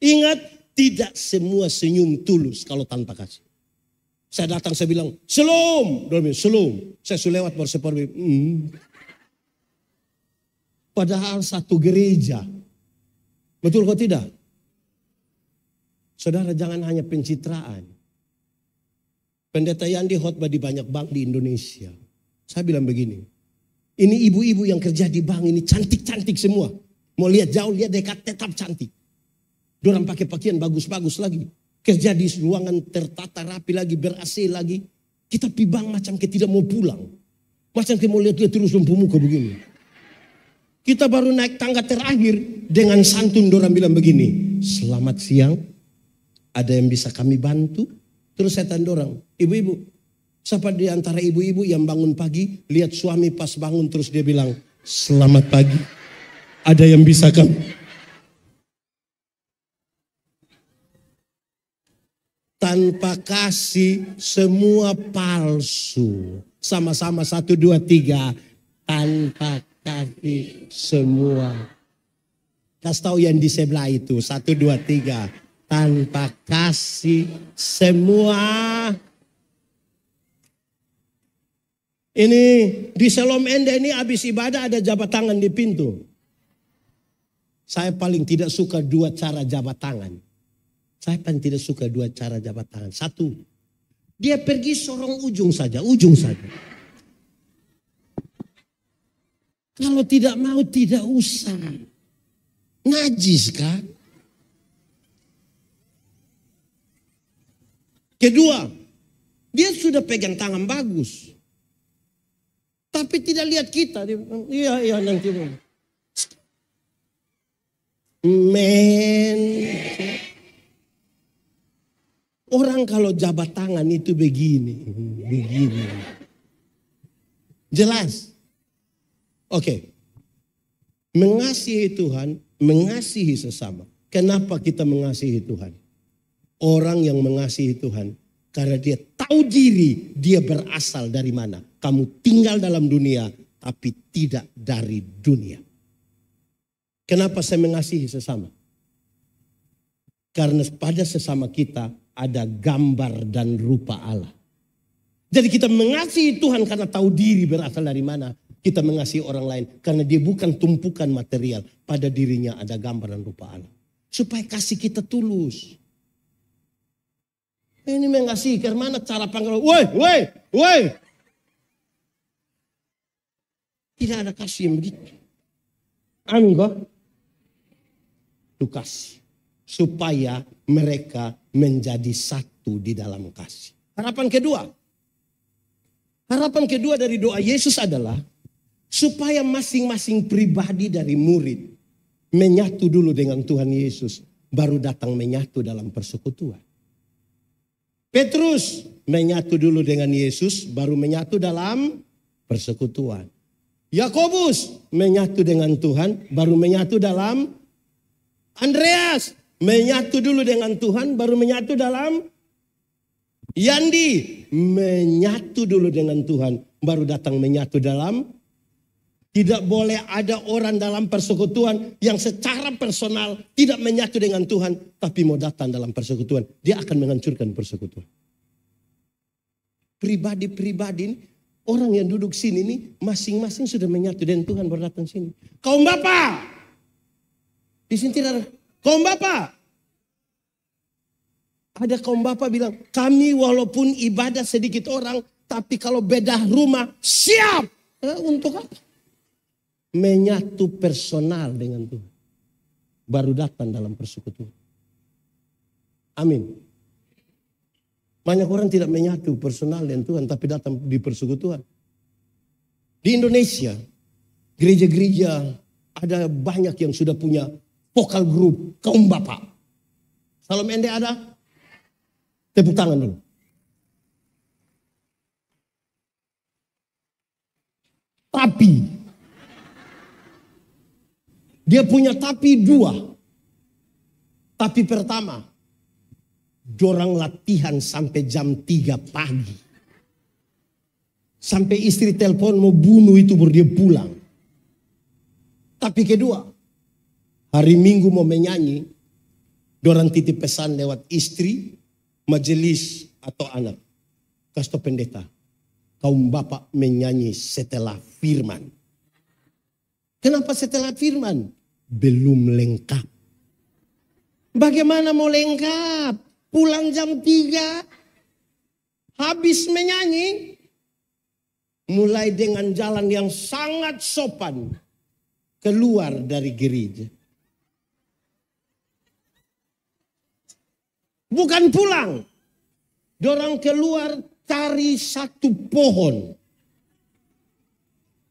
S1: Ingat, tidak semua senyum tulus kalau tanpa kasih. Saya datang, saya bilang, Shalom. Dia bilang, Shalom. Saya sudah lewat baru seperti, Padahal satu gereja. Betul kok tidak? Saudara jangan hanya pencitraan. Pendeta Yandi khotbah di banyak bank di Indonesia. Saya bilang begini. Ini ibu-ibu yang kerja di bank ini cantik-cantik semua. Mau lihat jauh, lihat dekat, tetap cantik. Dorang pakai pakaian bagus-bagus lagi. Kerja di ruangan tertata rapi lagi, ber-AC lagi. Kita pi bank macam kita tidak mau pulang. Macam kita mau lihat-lihat terus lampu muka begini. Kita baru naik tangga terakhir dengan santun dorang bilang begini. Selamat siang, ada yang bisa kami bantu? Terus saya tanya dorang, ibu-ibu, siapa di antara ibu-ibu yang bangun pagi, lihat suami pas bangun terus dia bilang, selamat pagi, ada yang bisa kami? Tanpa kasih semua palsu. Sama-sama 1, 2, 3. Tanpa kasih semua. Kasih tahu yang di sebelah itu. 1, 2, 3. tanpa kasih semua. Ini di Shalom Ende ini habis ibadah ada jabat tangan di pintu. Saya paling tidak suka dua cara jabat tangan. Saya paling tidak suka dua cara jabat tangan. Satu, dia pergi sorong ujung saja. Kalau tidak mau tidak usah. Najis kan? Kedua, dia sudah pegang tangan bagus. Tapi tidak lihat kita. Iya nanti. Men. Orang kalau jabat tangan itu begini. Jelas? Oke. Mengasihi Tuhan, mengasihi sesama. Kenapa kita mengasihi Tuhan? Orang yang mengasihi Tuhan karena dia tahu diri dia berasal dari mana. Kamu tinggal dalam dunia tapi tidak dari dunia. Kenapa saya mengasihi sesama? Karena pada sesama kita ada gambar dan rupa Allah. Jadi kita mengasihi Tuhan karena tahu diri berasal dari mana. Kita mengasihi orang lain karena dia bukan tumpukan material. Pada dirinya ada gambar dan rupa Allah. Supaya kasih kita tulus. Ini mengasihi, karena cara panggil, woi. Tidak ada kasih yang begitu. Amin kok? Itu kasih. Supaya mereka menjadi satu di dalam kasih. Harapan kedua dari doa Yesus adalah supaya masing-masing pribadi dari murid menyatu dulu dengan Tuhan Yesus. Baru datang menyatu dalam persekutuan. Petrus menyatu dulu dengan Yesus, baru menyatu dalam persekutuan. Yakobus menyatu dengan Tuhan, baru menyatu dalam. Andreas menyatu dulu dengan Tuhan, baru menyatu dalam. Yandi menyatu dulu dengan Tuhan, baru datang menyatu dalam. Tidak boleh ada orang dalam persekutuan yang secara personal tidak menyatu dengan Tuhan, tapi mau datang dalam persekutuan. Dia akan menghancurkan persekutuan. Pribadi-pribadi, orang yang duduk sini ini masing-masing sudah menyatu dengan Tuhan baru datang sini. Kaum Bapak, di sini tidak ada. Kaum Bapak, ada kaum Bapak bilang, kami walaupun ibadah sedikit orang, tapi kalau beda rumah siap. Untuk apa? Menyatu personal dengan Tuhan. Baru datang dalam persekutuan. Amin. Banyak orang tidak menyatu personal dengan Tuhan tapi datang di persekutuan. Di Indonesia, gereja-gereja ada banyak yang sudah punya vokal group kaum Bapak. Shalom Ende ada? Tepuk tangan dulu. Tapi dia punya tapi dua. Tapi pertama, dorang latihan sampai jam 3 pagi. Sampai istri telepon mau bunuh itu baru dia pulang. Tapi kedua, hari Minggu mau menyanyi, dorang titip pesan lewat istri, majelis atau anak. Kasih pendeta, kaum Bapak menyanyi setelah firman. Kenapa setelah firman? Belum lengkap. Bagaimana mau lengkap? Pulang jam 3. Habis menyanyi. Mulai dengan jalan yang sangat sopan. Keluar dari gereja. Bukan pulang. Dorang keluar cari satu pohon.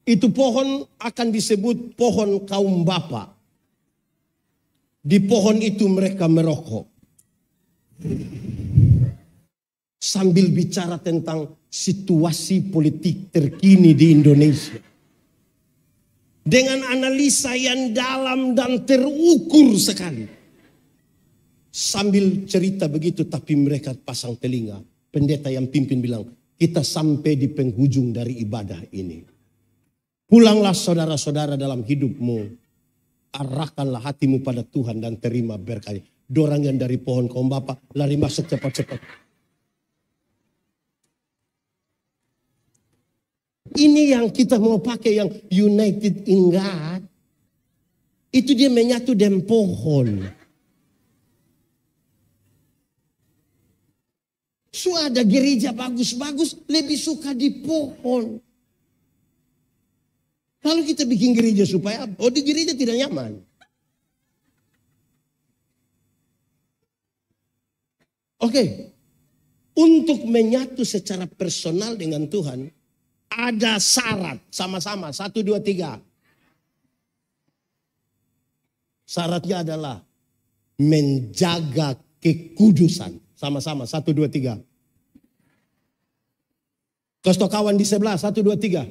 S1: Itu pohon akan disebut pohon kaum Bapak. Di pohon itu mereka merokok. Sambil bicara tentang situasi politik terkini di Indonesia. Dengan analisa yang dalam dan terukur sekali. Sambil cerita begitu tapi mereka pasang telinga. Pendeta yang pimpin bilang, kita sampai di penghujung dari ibadah ini. Pulanglah saudara-saudara dalam hidupmu. Arahkanlah hatimu pada Tuhan dan terima berkat. Dorang yang dari pohon kaum bapa lari masuk cepat-cepat. Ini yang kita mau pakai, yang united in God. Itu dia menyatu dengan pohon. So ada gereja bagus-bagus lebih suka di pohon. Kalau kita bikin gereja supaya apa? Oh, di gereja tidak nyaman. Oke. Untuk menyatu secara personal dengan Tuhan, ada syarat sama-sama. 1, 2, 3. Syaratnya adalah menjaga kekudusan. Sama-sama. 1, 2, 3. Kasih kawan di sebelah. 1, 2, 3.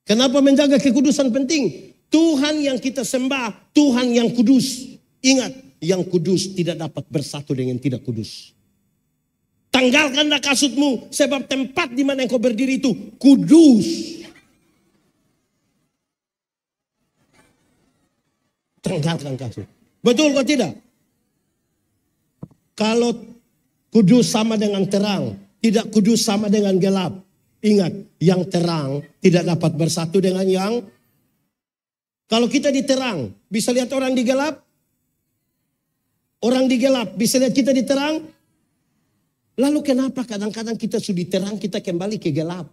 S1: Kenapa menjaga kekudusan penting? Tuhan yang kita sembah, Tuhan yang kudus. Ingat, yang kudus tidak dapat bersatu dengan tidak kudus. Tanggalkanlah kasutmu, sebab tempat di mana engkau berdiri itu kudus. Tanggalkan kasut. Betul kok tidak? Kalau kudus sama dengan terang, tidak kudus sama dengan gelap. Ingat, yang terang tidak dapat bersatu dengan yang... Kalau kita di terang, bisa lihat orang di gelap? Orang di gelap bisa lihat kita di terang. Lalu kenapa kadang-kadang kita sudah di terang kita kembali ke gelap?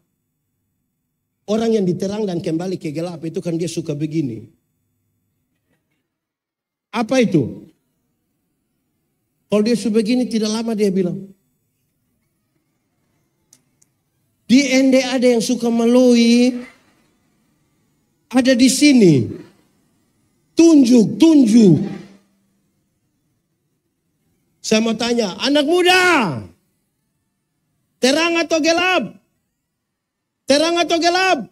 S1: Orang yang di terang dan kembali ke gelap itu kan dia suka begini. Apa itu? Kalau dia suka begini tidak lama dia bilang. Di ND ada yang suka melalui. Ada di sini. Tunjuk. Saya mau tanya, anak muda, terang atau gelap? Terang atau gelap?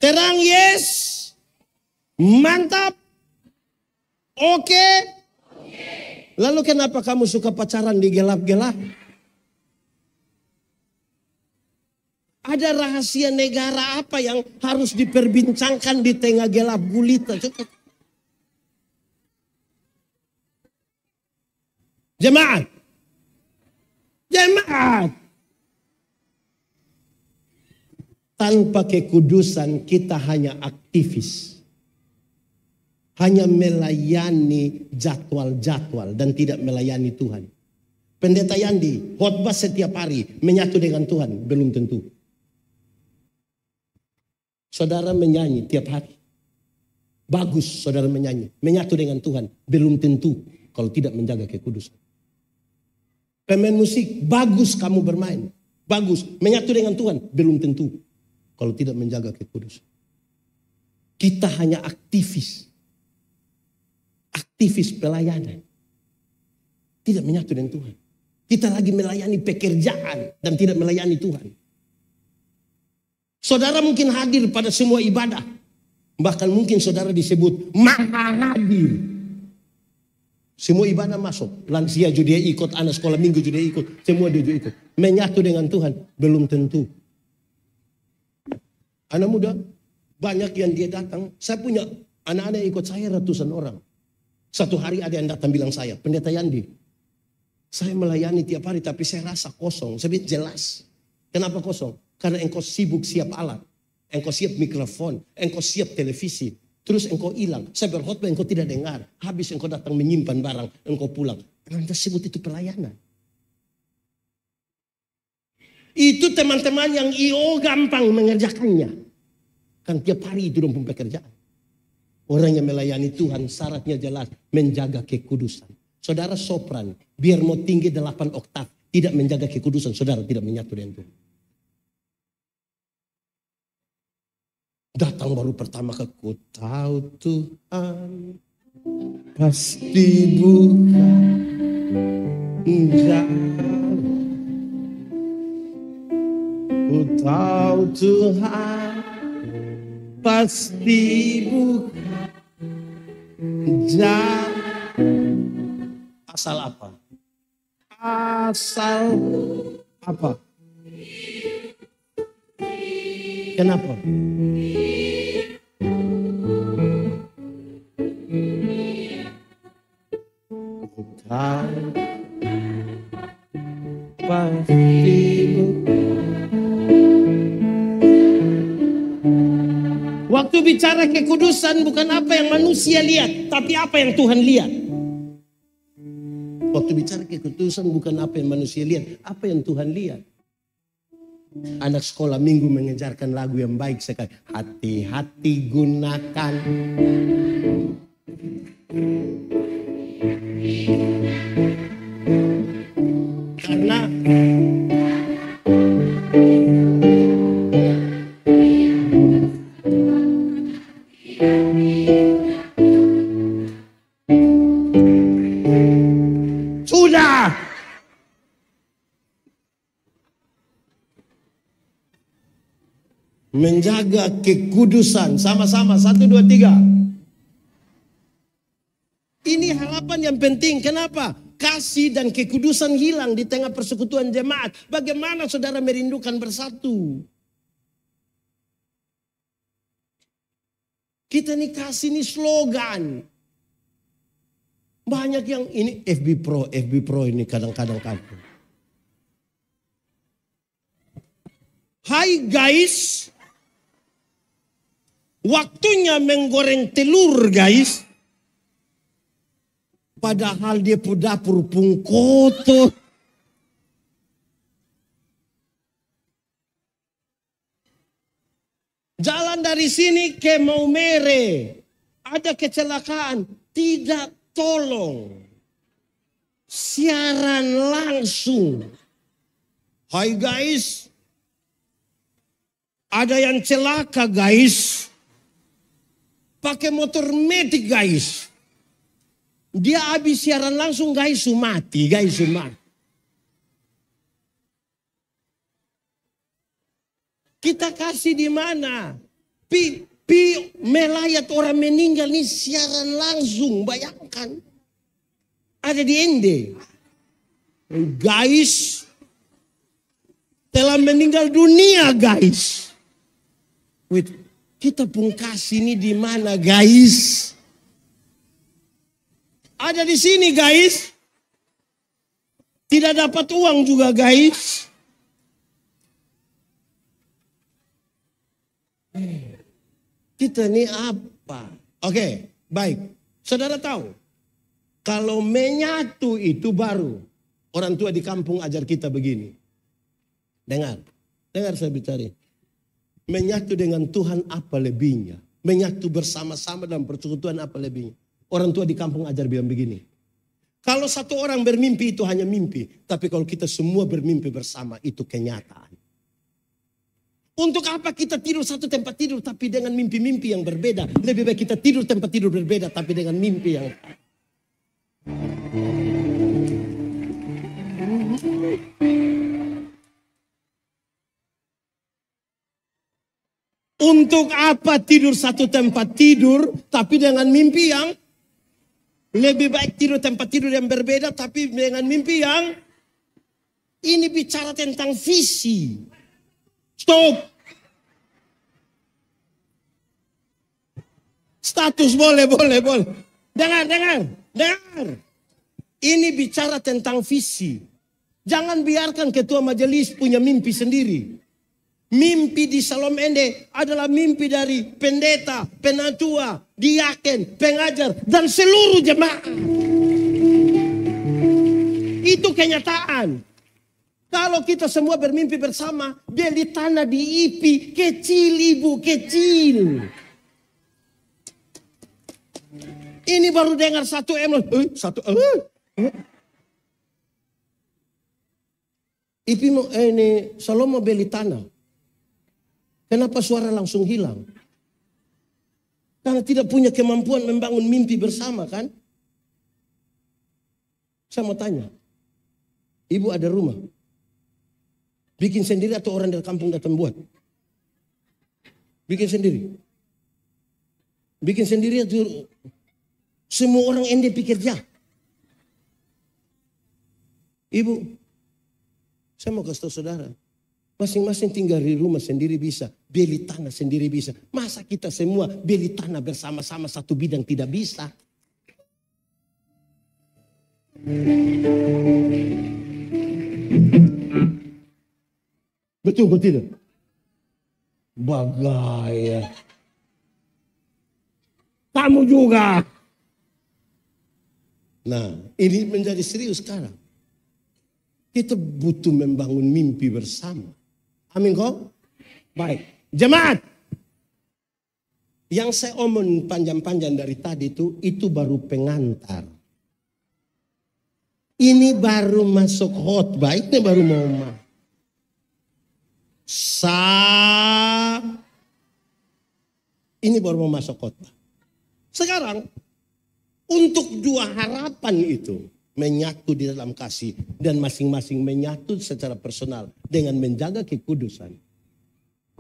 S1: Terang, yes. Mantap. Oke. Lalu kenapa kamu suka pacaran di gelap-gelap? Ada rahasia negara apa yang harus diperbincangkan di tengah gelap gulita? Jemaat. Tanpa kekudusan kita hanya aktivis. Hanya melayani jadwal-jadwal dan tidak melayani Tuhan. Pendeta Yandi khotbah setiap hari menyatu dengan Tuhan, belum tentu. Saudara menyanyi tiap hari. Bagus saudara menyanyi, menyatu dengan Tuhan, belum tentu kalau tidak menjaga kekudusan. Pemain musik, bagus kamu bermain. Bagus, menyatu dengan Tuhan. Belum tentu kalau tidak menjaga kekudusan. Kita hanya aktivis. Aktivis pelayanan. Tidak menyatu dengan Tuhan. Kita lagi melayani pekerjaan dan tidak melayani Tuhan. Saudara mungkin hadir pada semua ibadah. Bahkan mungkin saudara disebut maha hadir. Semua ibadah masuk. Lansia juga dia ikut, anak sekolah minggu juga dia ikut. Semua dia juga ikut. Menyatu dengan Tuhan, belum tentu. Anak muda, banyak yang dia datang. Saya punya anak-anak ikut saya ratusan orang. Satu hari ada yang datang bilang saya, Pendeta Yandi, saya melayani tiap hari tapi saya rasa kosong. Saya bilang jelas. Kenapa kosong? Karena engkau sibuk siap alat. Engkau siap mikrofon. Engkau siap televisi. Terus engkau hilang. Saya berkhotbah engkau tidak dengar. Habis engkau datang menyimpan barang. Engkau pulang. Anda sebut itu pelayanan. Itu teman-teman yang gampang mengerjakannya. Kan tiap hari itu dong pekerjaan. Orang yang melayani Tuhan syaratnya jelas. Menjaga kekudusan. Saudara sopran. Biar mau tinggi 8 oktav. Tidak menjaga kekudusan. Saudara tidak menyatu dengan Tuhan. Datang baru pertama ke ku tahu Tuhan pasti bukan jalan. Ku tahu Tuhan pasti bukan jalan. Asal apa? Asal apa? Kenapa? pastimu. Waktu bicara kekudusan bukan apa yang manusia lihat, tapi apa yang Tuhan lihat. Waktu bicara kekudusan bukan apa yang manusia lihat, apa yang Tuhan lihat. Anak sekolah minggu mengejarkan lagu yang baik sekali. Hati-hati gunakan. Karena sudah. Menjaga kekudusan. Sama-sama. 1, 2, 3. Ini harapan yang penting. Kenapa? Kasih dan kekudusan hilang di tengah persekutuan jemaat. Bagaimana saudara merindukan bersatu? Kita nih kasih nih slogan. Banyak yang ini FB Pro ini kadang-kadang kaku. Hai guys. Waktunya menggoreng telur guys. Padahal dia dapur pun kotor. Jalan dari sini ke Maumere. Ada kecelakaan. Tidak tolong. Siaran langsung. Hai guys. Ada yang celaka guys. Pakai motor metik guys. Dia habis siaran langsung guys mati. Kita kasih di mana? Pi melayat orang meninggal nih siaran langsung. Bayangkan. Ada di Ende. Guys. Telah meninggal dunia guys. Kita pun kasih ini di mana guys? Ada di sini guys. Tidak dapat uang juga guys. Kita ini apa? Oke, baik. Saudara tahu. Kalau menyatu itu baru. Orang tua di kampung ajar kita begini. Dengar saya bicara. Menyatu dengan Tuhan apa lebihnya? Menyatu bersama-sama dalam persekutuan apa lebihnya? Orang tua di kampung ajar bilang begini. Kalau satu orang bermimpi itu hanya mimpi. Tapi kalau kita semua bermimpi bersama itu kenyataan. Untuk apa kita tidur satu tempat tidur tapi dengan mimpi-mimpi yang berbeda? Lebih baik kita tidur tempat tidur berbeda tapi dengan mimpi yang... Untuk apa tidur satu tempat tidur tapi dengan mimpi yang lebih baik tidur tempat tidur yang berbeda tapi dengan mimpi yang ini bicara tentang visi. Stop. Status boleh. Dengar. Ini bicara tentang visi. Jangan biarkan ketua majelis punya mimpi sendiri. Mimpi di Salom Ende adalah mimpi dari pendeta, penatua, diaken, pengajar, dan seluruh jemaat. Itu kenyataan. Kalau kita semua bermimpi bersama, beli tanah di IPI, kecil ibu, kecil. Ini baru dengar 1M. IPI ini Salom mau beli tanah. Kenapa suara langsung hilang? Karena tidak punya kemampuan membangun mimpi bersama kan? Saya mau tanya. Ibu ada rumah. Bikin sendiri atau orang dari kampung datang buat? Bikin sendiri. Bikin sendiri atau semua orang ende pikir ya. Ibu, saya mau kasih tahu saudara. Masing-masing tinggal di rumah sendiri bisa. Beli tanah sendiri bisa. Masa kita semua beli tanah bersama-sama satu bidang tidak bisa? Betul atau tidak? Bagai kamu juga. Nah, ini menjadi serius sekarang. Kita butuh membangun mimpi bersama. Amin kok? Baik. Jemaat. Yang saya omong panjang-panjang dari tadi itu baru pengantar. Ini baru masuk khotbah, ini baru mau ini baru mau masuk khotbah. Sekarang untuk dua harapan itu menyatu di dalam kasih dan masing-masing menyatu secara personal dengan menjaga kekudusan.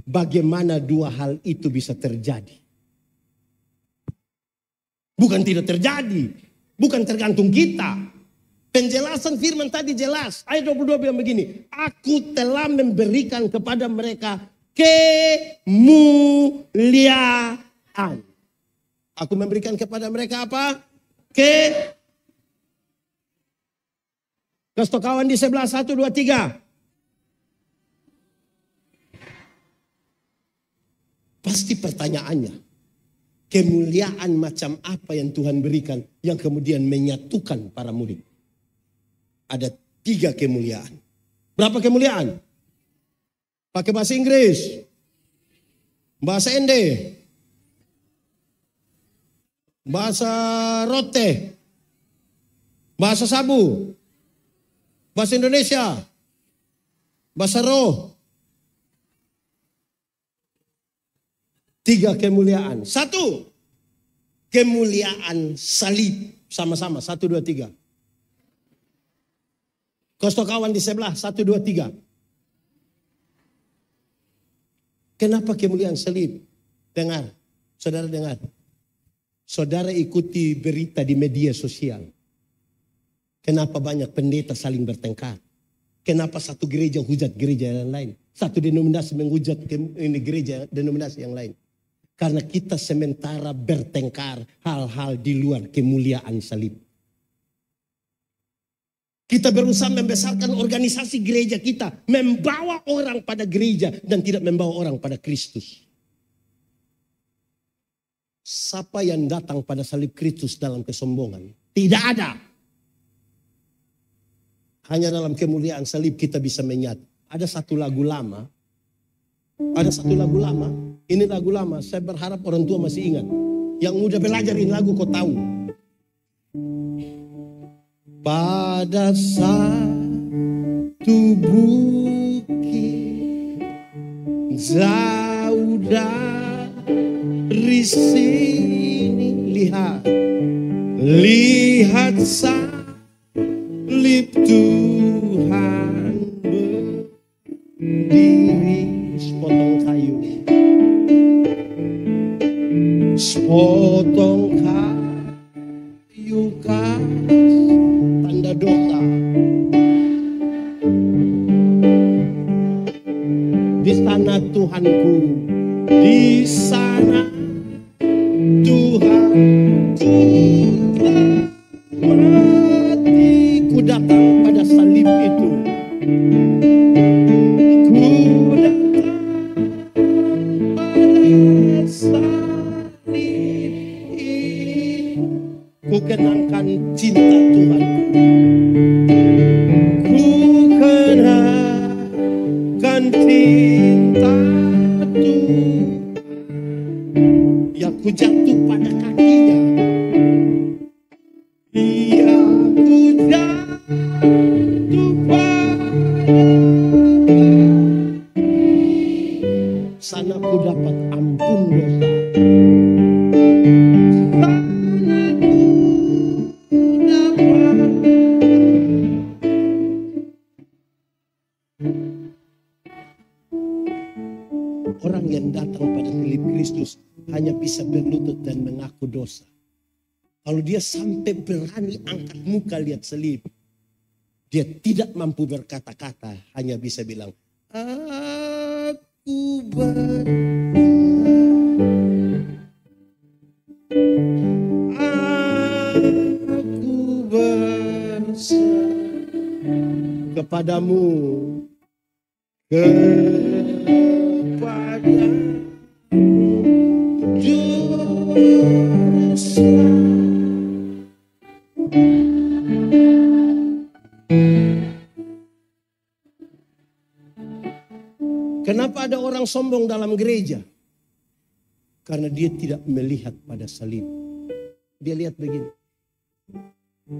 S1: Bagaimana dua hal itu bisa terjadi? Bukan tidak terjadi, bukan tergantung kita. Penjelasan firman tadi jelas. Ayat 22 bilang begini, aku telah memberikan kepada mereka kemuliaan. Aku memberikan kepada mereka apa? Kasih kawan di sebelah 1, 2, 3. Pasti pertanyaannya, kemuliaan macam apa yang Tuhan berikan yang kemudian menyatukan para murid? Ada 3 kemuliaan. Berapa kemuliaan? Pakai bahasa Inggris, bahasa Ende, bahasa Rote, bahasa Sabu, bahasa Indonesia, bahasa Roh. 3 kemuliaan. 1, kemuliaan salib. Sama-sama, 1, 2, 3. Kosto kawan di sebelah, 1, 2, 3. Kenapa kemuliaan salib? Dengar, saudara dengar. Saudara ikuti berita di media sosial. Kenapa banyak pendeta saling bertengkar? Kenapa satu gereja hujat gereja yang lain? Satu denominasi menghujat gereja denominasi yang lain. Karena kita sementara bertengkar hal-hal di luar kemuliaan salib. Kita berusaha membesarkan organisasi gereja kita. Membawa orang pada gereja dan tidak membawa orang pada Kristus. Siapa yang datang pada salib Kristus dalam kesombongan? Tidak ada. Hanya dalam kemuliaan salib kita bisa menyatu. Ada satu lagu lama. Ini lagu lama. Saya berharap orang tua masih ingat. Yang muda belajar ini lagu kau tahu. Pada satu bukit jauh dari sini, lihat salib Tuhan berdiri. Sepotong kayu tanda dosa. Di sana Tuhanku, di sana Tuhanku mati. Ku datang pada salib itu. Ku datang pada salib itu. Ku kenangkan cinta Tuhanku. Ku kenangkan cinta Tuhan yang ku jatuh pada kakinya. Iya, ku jatuh pada sana ku dapat ampun dosa. Orang yang datang pada salib Kristus hanya bisa berlutut dan mengaku dosa. Kalau dia sampai berani angkat muka lihat salib, dia tidak mampu berkata-kata, hanya bisa bilang, aku bersalah. kepadamu, kepada Juru Selamat. Kenapa ada orang sombong dalam gereja? Karena dia tidak melihat pada salib. Dia lihat begini.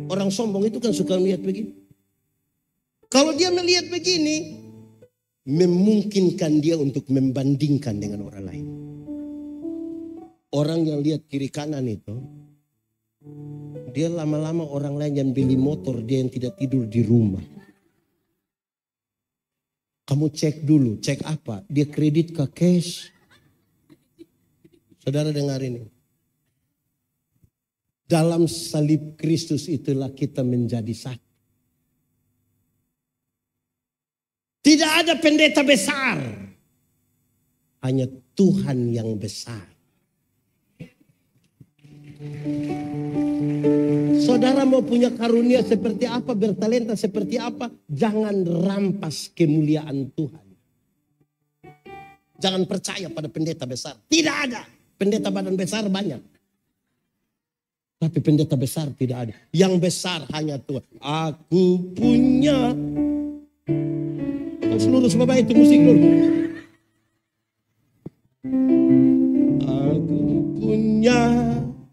S1: Orang sombong itu kan suka melihat begini. Kalau dia melihat begini, memungkinkan dia untuk membandingkan dengan orang lain. Orang yang lihat kiri kanan itu, dia lama-lama orang lain yang beli motor, dia yang tidak tidur di rumah. Kamu cek dulu, cek apa? Dia kredit ke cash. Saudara dengar ini. Dalam salib Kristus itulah kita menjadi satu. Tidak ada pendeta besar. Hanya Tuhan yang besar. Saudara mau punya karunia seperti apa, bertalenta seperti apa, jangan rampas kemuliaan Tuhan. Jangan percaya pada pendeta besar. Tidak ada. Pendeta badan besar banyak. Tapi pendeta besar tidak ada. Yang besar hanya Tuhan. Aku punya. Seluruh sebab itu musik dulu. Aku punya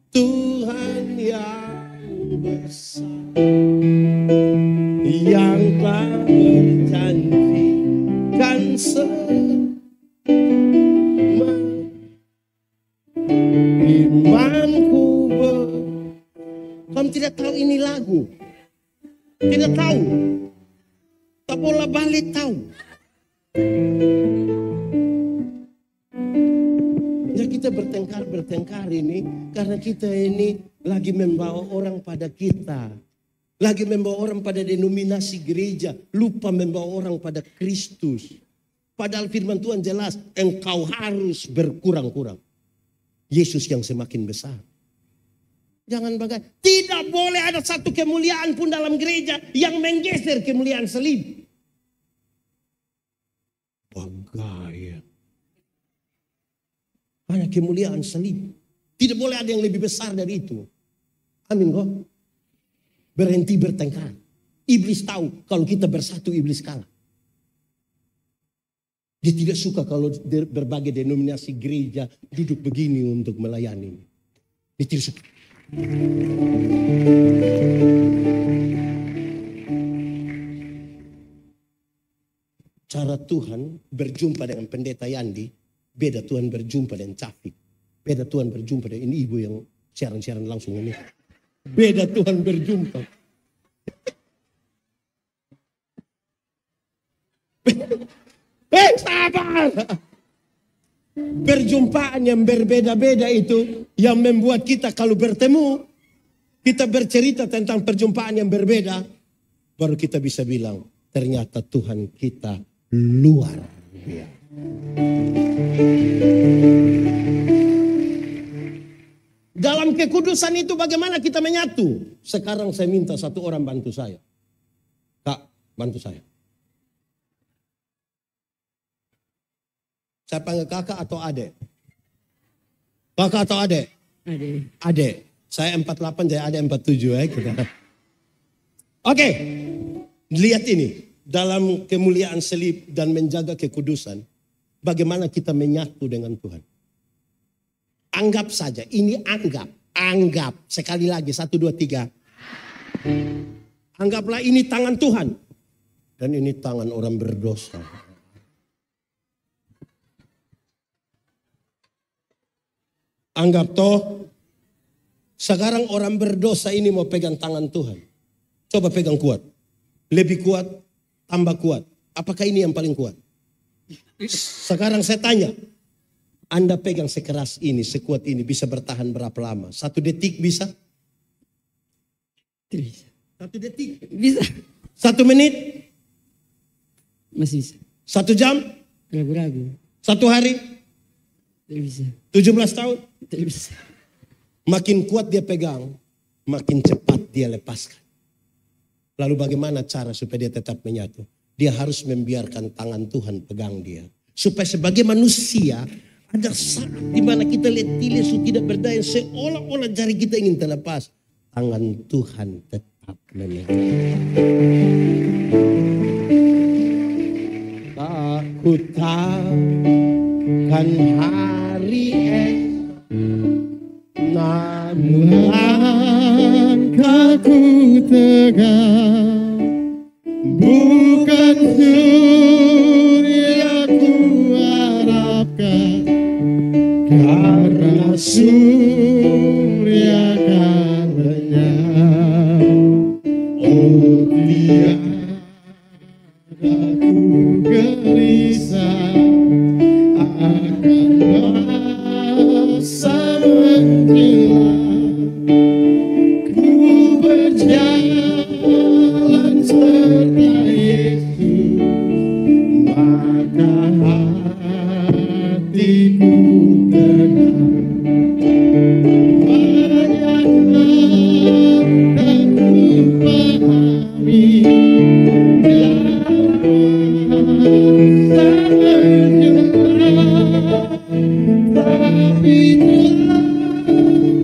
S1: Tuhan yang besar, yang telah berjanjikan semua. Imanku kamu tidak tahu ini lagu. Tidak tahu. Tak bola balik tahu. Ya kita bertengkar ini karena kita ini lagi membawa orang pada kita. Lagi membawa orang pada denominasi gereja. Lupa membawa orang pada Kristus. Padahal firman Tuhan jelas, engkau harus berkurang-kurang. Yesus yang semakin besar. Jangan bagaimana. Tidak boleh ada satu kemuliaan pun dalam gereja yang menggeser kemuliaan salib. Bagaimana? Hanya kemuliaan salib. Tidak boleh ada yang lebih besar dari itu. Amin kok. Berhenti bertengkar. Iblis tahu kalau kita bersatu iblis kalah. Dia tidak suka kalau berbagai denominasi gereja duduk begini untuk melayani. Dia tidak suka. Cara Tuhan berjumpa dengan pendeta Yandi, beda Tuhan berjumpa dengan Cafik. Beda Tuhan berjumpa dengan ini ibu yang siaran-siaran langsung ini. Beda Tuhan berjumpa. Sabar. Perjumpaan yang berbeda-beda itu yang membuat kita kalau bertemu, kita bercerita tentang perjumpaan yang berbeda, baru kita bisa bilang, ternyata Tuhan kita luar biasa. Dalam kekudusan itu bagaimana kita menyatu? Sekarang saya minta satu orang bantu saya. Kak, bantu saya. Saya panggil kakak atau adek? Kakak atau adek?
S3: Adek.
S1: Adek. Saya 48, jadi adek 47 ya. Oke. Lihat ini. Dalam kemuliaan salib dan menjaga kekudusan. Bagaimana kita menyatu dengan Tuhan. Anggap saja. Ini anggap. Anggap. Sekali lagi. 1, 2, 3. Anggaplah ini tangan Tuhan. Dan ini tangan orang berdosa. Anggap toh, sekarang orang berdosa ini mau pegang tangan Tuhan. Coba pegang kuat. Lebih kuat, tambah kuat. Apakah ini yang paling kuat? Sekarang saya tanya. Anda pegang sekeras ini, sekuat ini, bisa bertahan berapa lama? 1 detik bisa?
S3: Tidak bisa.
S1: 1 detik?
S3: Bisa.
S1: 1 menit?
S3: Masih bisa.
S1: 1 jam?
S3: Ragu-ragu.
S1: 1 hari?
S3: Tidak bisa.
S1: 17 tahun?
S3: Tidak bisa.
S1: Makin kuat dia pegang, makin cepat dia lepaskan. Lalu bagaimana cara supaya dia tetap menyatu? Dia harus membiarkan tangan Tuhan pegang dia. Supaya sebagai manusia ada saat di mana kita lihat Yesus tidak berdaya, seolah-olah jari kita ingin terlepas. Tangan Tuhan tetap memegang. Tak ku takkan hari esok, namun
S2: Langkahku tegak, bukan surya ku harapkan, karena surya kan lenyap. Oh tiada ku gelisah akan masa menjelang. Ku berjalan serta Yesus, maka hatiku tenang. Banyak tak ku pahami, tapi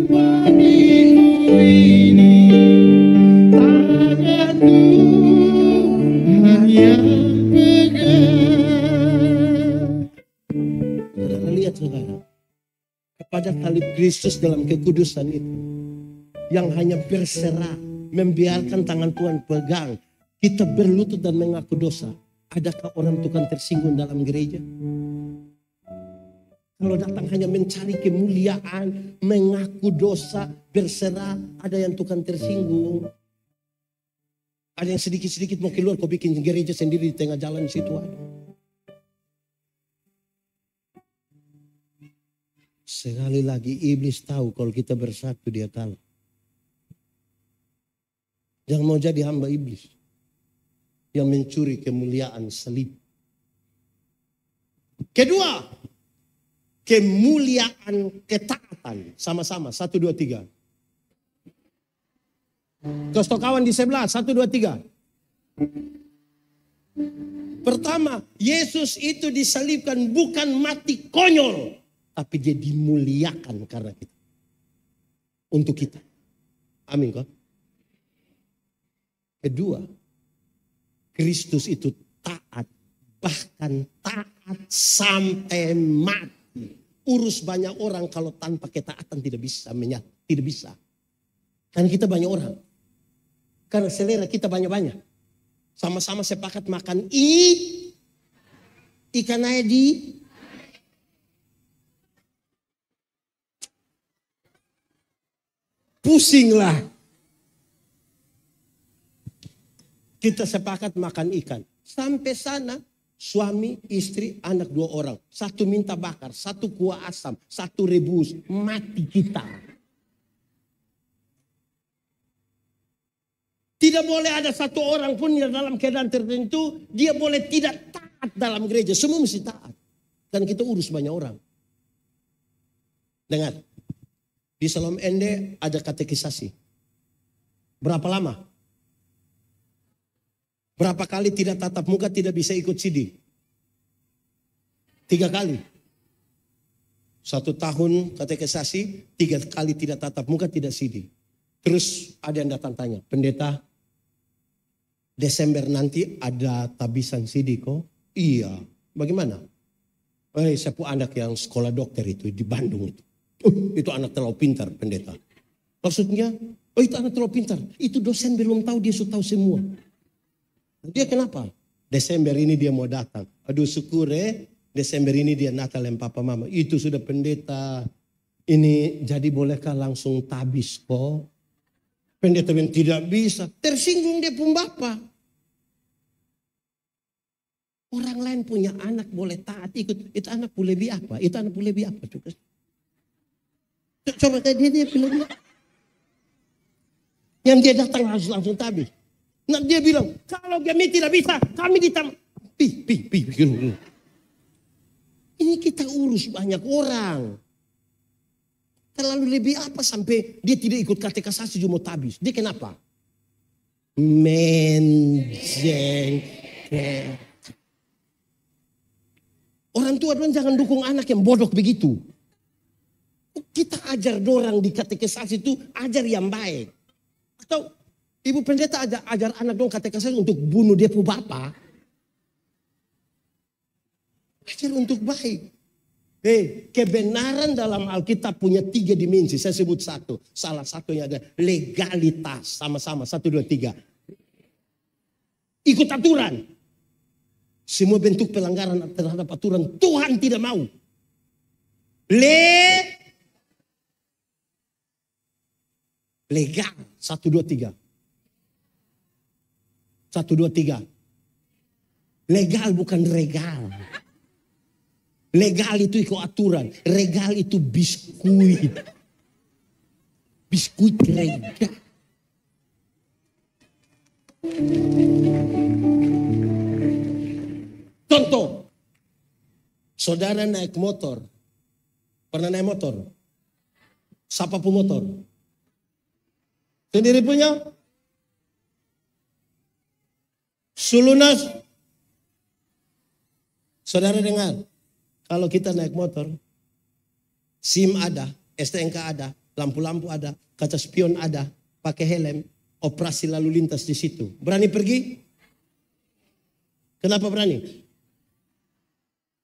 S2: bagiku ini tangan Tuhan yang pegang.
S1: Saudara lihat saudara, kepada salib Kristus dalam kekudusan itu, yang hanya berserah, membiarkan tangan Tuhan pegang, kita berlutut dan mengaku dosa. Adakah orang tukang tersinggung dalam gereja? Kalau datang hanya mencari kemuliaan, mengaku dosa, berserah, ada yang tukang tersinggung. Ada yang sedikit-sedikit mau keluar, kau bikin gereja sendiri di tengah jalan situ ada. Sekali lagi iblis tahu kalau kita bersatu dia kalah. Jangan mau jadi hamba iblis yang mencuri kemuliaan salib. Kedua, kemuliaan ketaatan. Sama-sama, 1, 2, 3. Kau kawan di sebelah, 1, 2, 3. Pertama, Yesus itu disalibkan bukan mati konyol, tapi dia dimuliakan karena kita. Untuk kita. Amin kok. Kedua, Kristus itu taat, bahkan taat sampai mati. Urus banyak orang kalau tanpa ketaatan tidak bisa menyatu, tidak bisa. Karena kita banyak orang. Karena selera kita banyak-banyak. Sama-sama sepakat makan ikan aja di pusing lah. Kita sepakat makan ikan. Sampai sana suami, istri, anak 2 orang. 1 minta bakar, 1 kuah asam, 1 rebus. Mati kita. Tidak boleh ada 1 orang pun yang dalam keadaan tertentu. Dia boleh tidak taat dalam gereja. Semua mesti taat. Dan kita urus banyak orang. Dengar. Di Salom Ende ada katekisasi. Berapa lama? Berapa kali tidak tatap muka tidak bisa ikut CD? 3 kali. 1 tahun katekisasi, 3 kali tidak tatap muka tidak CD. Terus ada yang datang tanya, pendeta Desember nanti ada tabisan CD kok? Iya, bagaimana? Saya punya anak yang sekolah dokter itu di Bandung itu. Itu anak terlalu pintar pendeta. Maksudnya, itu anak terlalu pintar. Itu dosen belum tahu, dia sudah tahu semua. Dia kenapa? Desember ini dia mau datang. Aduh syukur Desember ini dia Natal yang papa mama. Itu sudah pendeta. Ini jadi bolehkah langsung tabis kok? Pendeta yang tidak bisa. Tersinggung dia pun bapak. Orang lain punya anak boleh taat ikut. Itu anak boleh lebih apa? Itu anak boleh lebih apa? Coba dia bilang. Yang dia datang harus langsung tabis. Nah dia bilang, kalau kami tidak bisa, kami ditambah. Ini kita urus banyak orang. Terlalu lebih apa sampai dia tidak ikut katekisasi cuma tabis. Dia kenapa? menjengkel. Orang tua dong jangan dukung anak yang bodoh begitu. Kita ajar dorang di katekisasi itu ajar yang baik. Atau ibu pendeta ajar anak dong katekisasi untuk bunuh dia punya bapak. Ajar untuk baik. Kebenaran dalam Alkitab punya 3 dimensi. Saya sebut satu. Salah satunya ada legalitas. Sama-sama. 1, 2, 3. Ikut aturan. Semua bentuk pelanggaran terhadap aturan Tuhan tidak mau. Legal. 1, 2, 3. 1, 2, 3. Legal bukan regal. Legal itu ikut aturan. Regal itu biskuit. Biskuit regal. Contoh. Saudara naik motor. Pernah naik motor? Siapa pun motor? Sendiri punya? Sulunas? Saudara dengar. Kalau kita naik motor, SIM ada, STNK ada, lampu-lampu ada, kaca spion ada, pakai helm, operasi lalu lintas di situ. Berani pergi? Kenapa berani?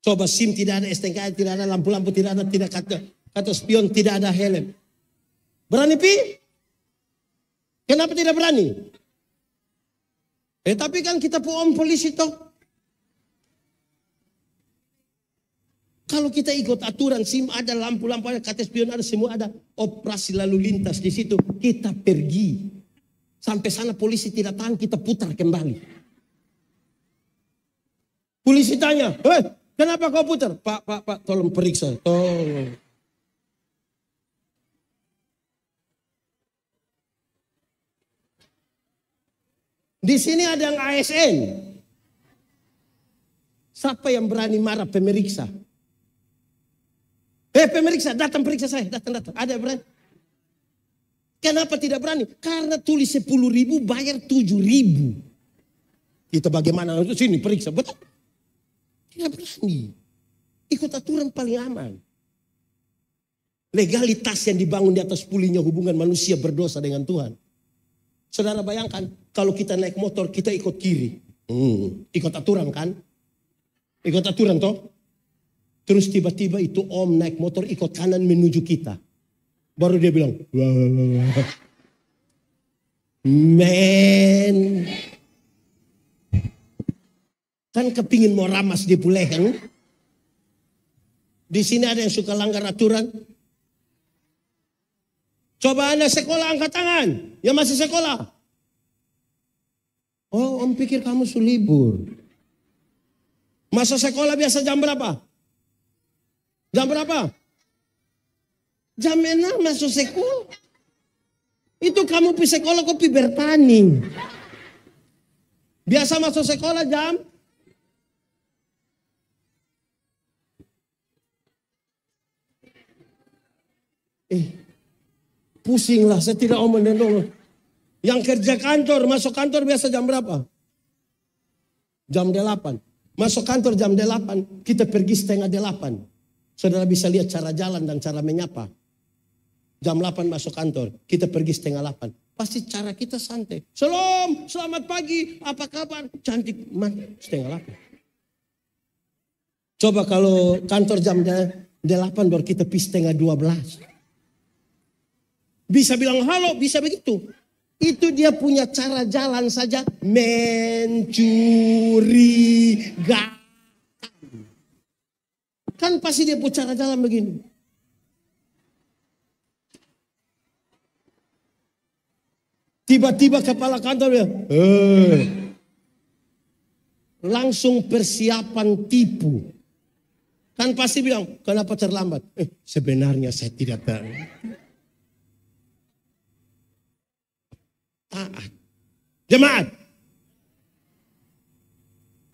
S1: Coba SIM tidak ada, STNK tidak ada, lampu-lampu tidak ada, tidak kaca spion tidak ada, helm. Berani pergi? Kenapa tidak berani? Tapi kan kita om polisi toh. Kalau kita ikut aturan, SIM ada, lampu-lampu ada, kaca spion ada, semua ada. Operasi lalu lintas di situ, kita pergi. Sampai sana polisi tidak tahan, kita putar kembali. Polisi tanya, kenapa kau putar? Pak, tolong periksa, tolong. Di sini ada yang ASN. Siapa yang berani marah pemeriksa? Pemeriksa, datang periksa saya, datang. Ada yang berani? Kenapa tidak berani? Karena tulis 10.000, bayar 7.000. Kita bagaimana? Sini periksa, betul? Tidak berani. Ikut aturan paling aman. Legalitas yang dibangun di atas pulihnya hubungan manusia berdosa dengan Tuhan. Saudara bayangkan, kalau kita naik motor, kita ikut kiri. Ikut aturan kan? Ikut aturan toh? Terus tiba-tiba itu om naik motor ikut kanan menuju kita. Baru dia bilang, men. Kan kepingin mau ramas di pulehan. Di sini ada yang suka langgar aturan. Coba Anda sekolah angkat tangan. Yang masih sekolah. Oh, om pikir kamu libur. Masa sekolah biasa jam berapa? Jam berapa? Jam 6 masuk sekolah. Itu kamu pergi sekolah kopi bertani. Biasa masuk sekolah jam. Pusing lah, saya tidak mau mendengar. Yang kerja kantor, masuk kantor biasa jam berapa? Jam 8. Masuk kantor jam 8, kita pergi 7:30. Saudara bisa lihat cara jalan dan cara menyapa. Jam 8 masuk kantor, kita pergi 7:30. Pasti cara kita santai. Salam, selamat pagi, apa kabar? Cantik, man, 7:30. Coba kalau kantor jam 8 baru kita pergi 11:30. Bisa bilang halo, bisa begitu. Itu dia punya cara jalan saja mencurigakan. Kan pasti dia punya cara jalan begini. Tiba-tiba kepala kantor dia, langsung persiapan tipu. Kan pasti bilang, kenapa terlambat? Sebenarnya saya tidak tahu. Taat. Jemaat.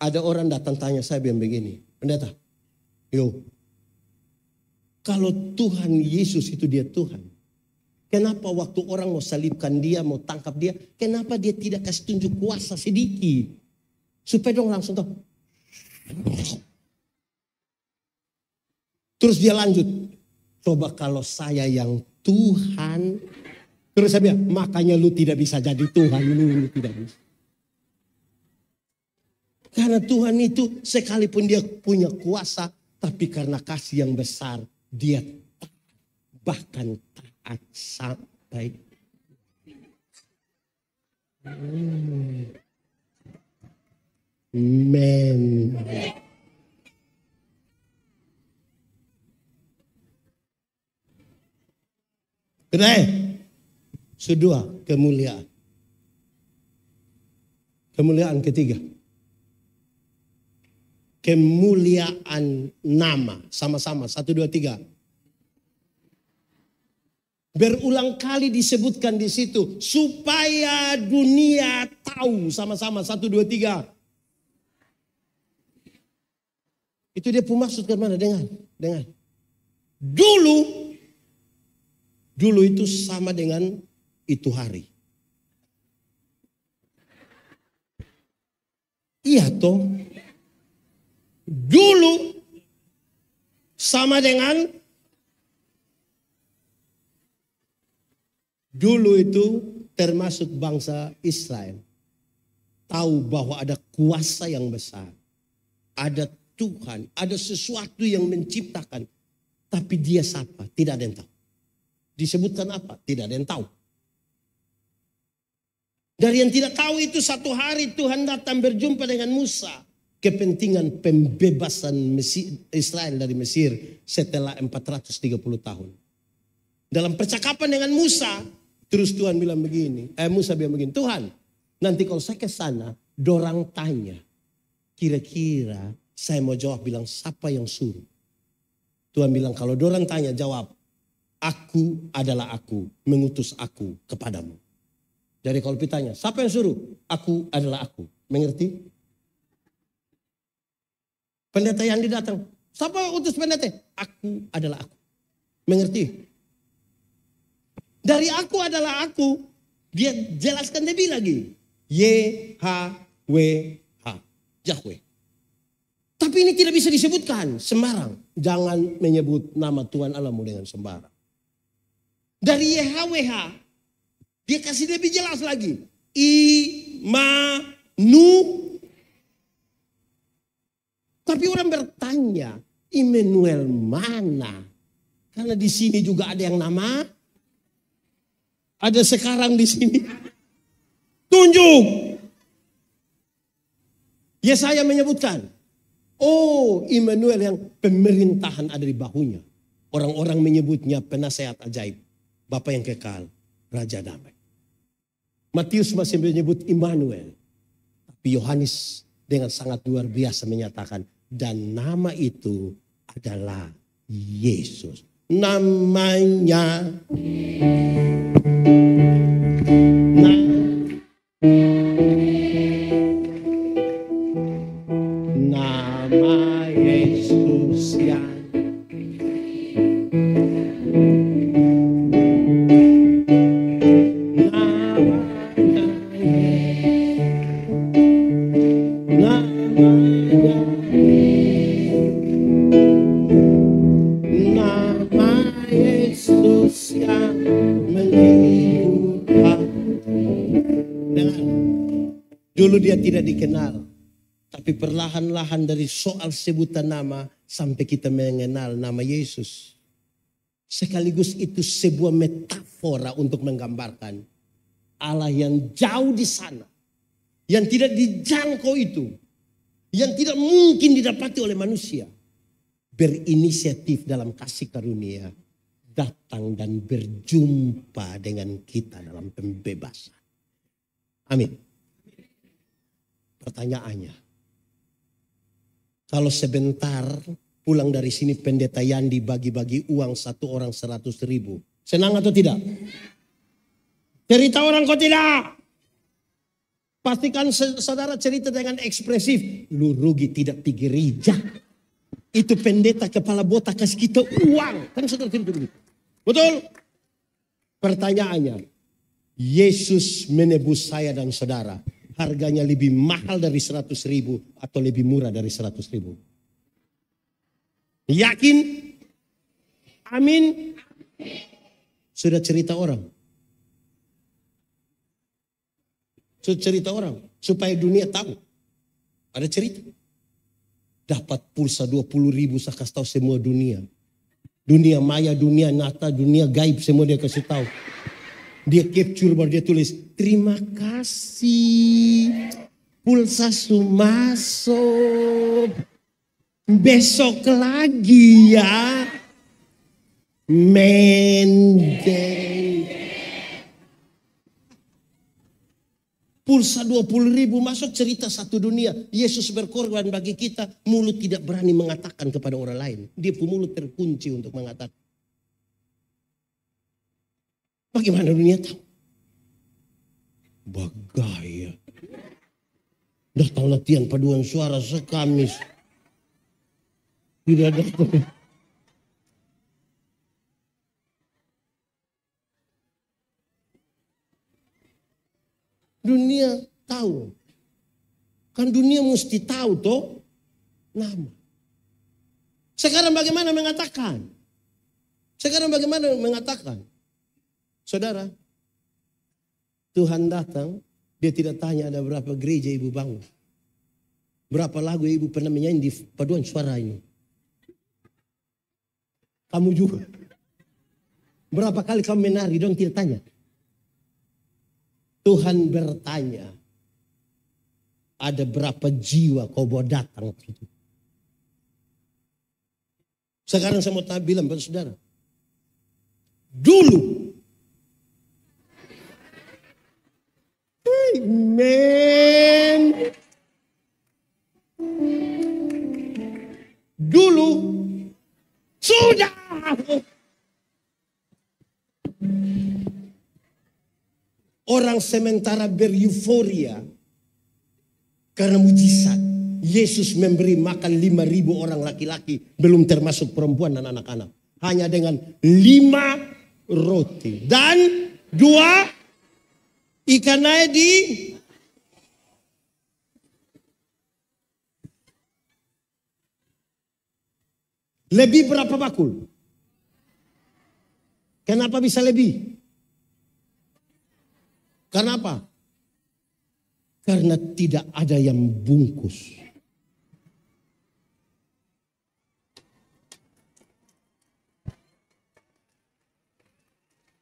S1: Ada orang datang tanya saya bilang begini, pendeta, yo, kalau Tuhan Yesus itu dia Tuhan, Kenapa waktu orang mau salibkan dia, mau tangkap dia, kenapa dia tidak kasih tunjuk kuasa sedikit? Supaya dong langsung tahu. Terus dia lanjut. Coba kalau saya yang Tuhan. Terus saya bilang, makanya lu tidak bisa jadi Tuhan. Lu tidak bisa. Karena Tuhan itu sekalipun dia punya kuasa. Tapi karena kasih yang besar. Dia bahkan taat sampai. Amen. Kedai. Kedua, kemuliaan. Kemuliaan ketiga. Kemuliaan nama. Sama-sama. 1, 2, 3. Berulang kali disebutkan di situ. Supaya dunia tahu. Sama-sama. 1, 2, 3. Itu dia maksud ke mana? Dengar. Dulu itu sama dengan itu hari. Iya toh. Dulu sama dengan dulu itu termasuk bangsa Israel. Tahu bahwa ada kuasa yang besar. Ada Tuhan, ada sesuatu yang menciptakan. Tapi dia siapa? Tidak ada yang tahu. Disebutkan apa? Tidak ada yang tahu. Dari yang tidak tahu itu satu hari Tuhan datang berjumpa dengan Musa. Kepentingan pembebasan Israel dari Mesir setelah 430 tahun. Dalam percakapan dengan Musa, terus Tuhan bilang begini. Musa bilang begini, Tuhan nanti kalau saya ke sana, dorang tanya. Kira-kira saya mau jawab bilang siapa yang suruh? Tuhan bilang kalau dorang tanya jawab. Aku adalah aku, mengutus aku kepadamu. Jadi kalau ditanya, siapa yang suruh? Aku adalah aku. Mengerti? Pendeta yang datang, siapa utus pendeta? Aku adalah aku. Mengerti? Dari aku adalah aku, dia jelaskan lebih lagi. YHWH, Yahweh. Tapi ini tidak bisa disebutkan sembarang. Jangan menyebut nama Tuhan Allahmu dengan sembarang. Dari YHWH, dia kasih lebih jelas lagi. Tapi orang bertanya, Immanuel mana? Karena di sini juga ada yang nama. Ada sekarang di sini. Tunjuk. Yesaya menyebutkan. Oh, Immanuel yang pemerintahan ada di bahunya. Orang-orang menyebutnya penasehat ajaib. Bapa yang kekal, Raja Damai. Matius masih menyebut Immanuel. Tapi Yohanes dengan sangat luar biasa menyatakan. Dan nama itu adalah Yesus. Namanya. Nama Yesus yang dulu dia tidak dikenal. Tapi perlahan-lahan dari soal sebutan nama sampai kita mengenal nama Yesus. Sekaligus itu sebuah metafora untuk menggambarkan Allah yang jauh di sana. Yang tidak dijangkau itu. Yang tidak mungkin didapati oleh manusia. Berinisiatif dalam kasih karunia. Datang dan berjumpa dengan kita dalam pembebasan. Amin. Pertanyaannya, kalau sebentar pulang dari sini pendeta Yandi bagi-bagi uang satu orang 100.000, senang atau tidak? Cerita orang kok tidak? Pastikan saudara cerita dengan ekspresif. Lu rugi tidak pergi gereja. Itu pendeta kepala botak kasih kita uang. Kan saudara cerita begitu. Betul? Pertanyaannya, Yesus menebus saya dan saudara. Harganya lebih mahal dari 100.000 atau lebih murah dari 100.000? Yakin? Amin. Sudah cerita orang. Sudah cerita orang. Supaya dunia tahu. Ada cerita. Dapat pulsa 20.000, saya kasih tahu semua dunia. Dunia maya, dunia nyata, dunia gaib, semua dia kasih tahu. Dia capture baru dia tulis, terima kasih, pulsa masuk, besok lagi ya, mending. Pulsa 20.000 masuk, cerita satu dunia. Yesus berkorban bagi kita, mulut tidak berani mengatakan kepada orang lain. Dia pun mulut terkunci untuk mengatakan. Bagaimana dunia tahu? Bagaya. Datang latihan paduan suara sekamis. Tidak datang. Dunia tahu. Kan dunia mesti tahu toh nama. Sekarang bagaimana mengatakan? Saudara, Tuhan datang, dia tidak tanya ada berapa gereja ibu bangun. Berapa lagu ibu pernah menyanyi di paduan suara ini. Kamu juga. Berapa kali kamu menari, dong tidak tanya. Tuhan bertanya, ada berapa jiwa kau bawa datang. Sekarang saya mau bilang pada saudara. Dulu. Amen. Dulu sudah. Orang sementara bereuforia karena mujizat. Yesus memberi makan 5.000 orang laki-laki, belum termasuk perempuan dan anak-anak. Hanya dengan 5 roti dan 2 ikan air di lebih berapa bakul? Kenapa bisa lebih? Karena apa? Karena tidak ada yang bungkus.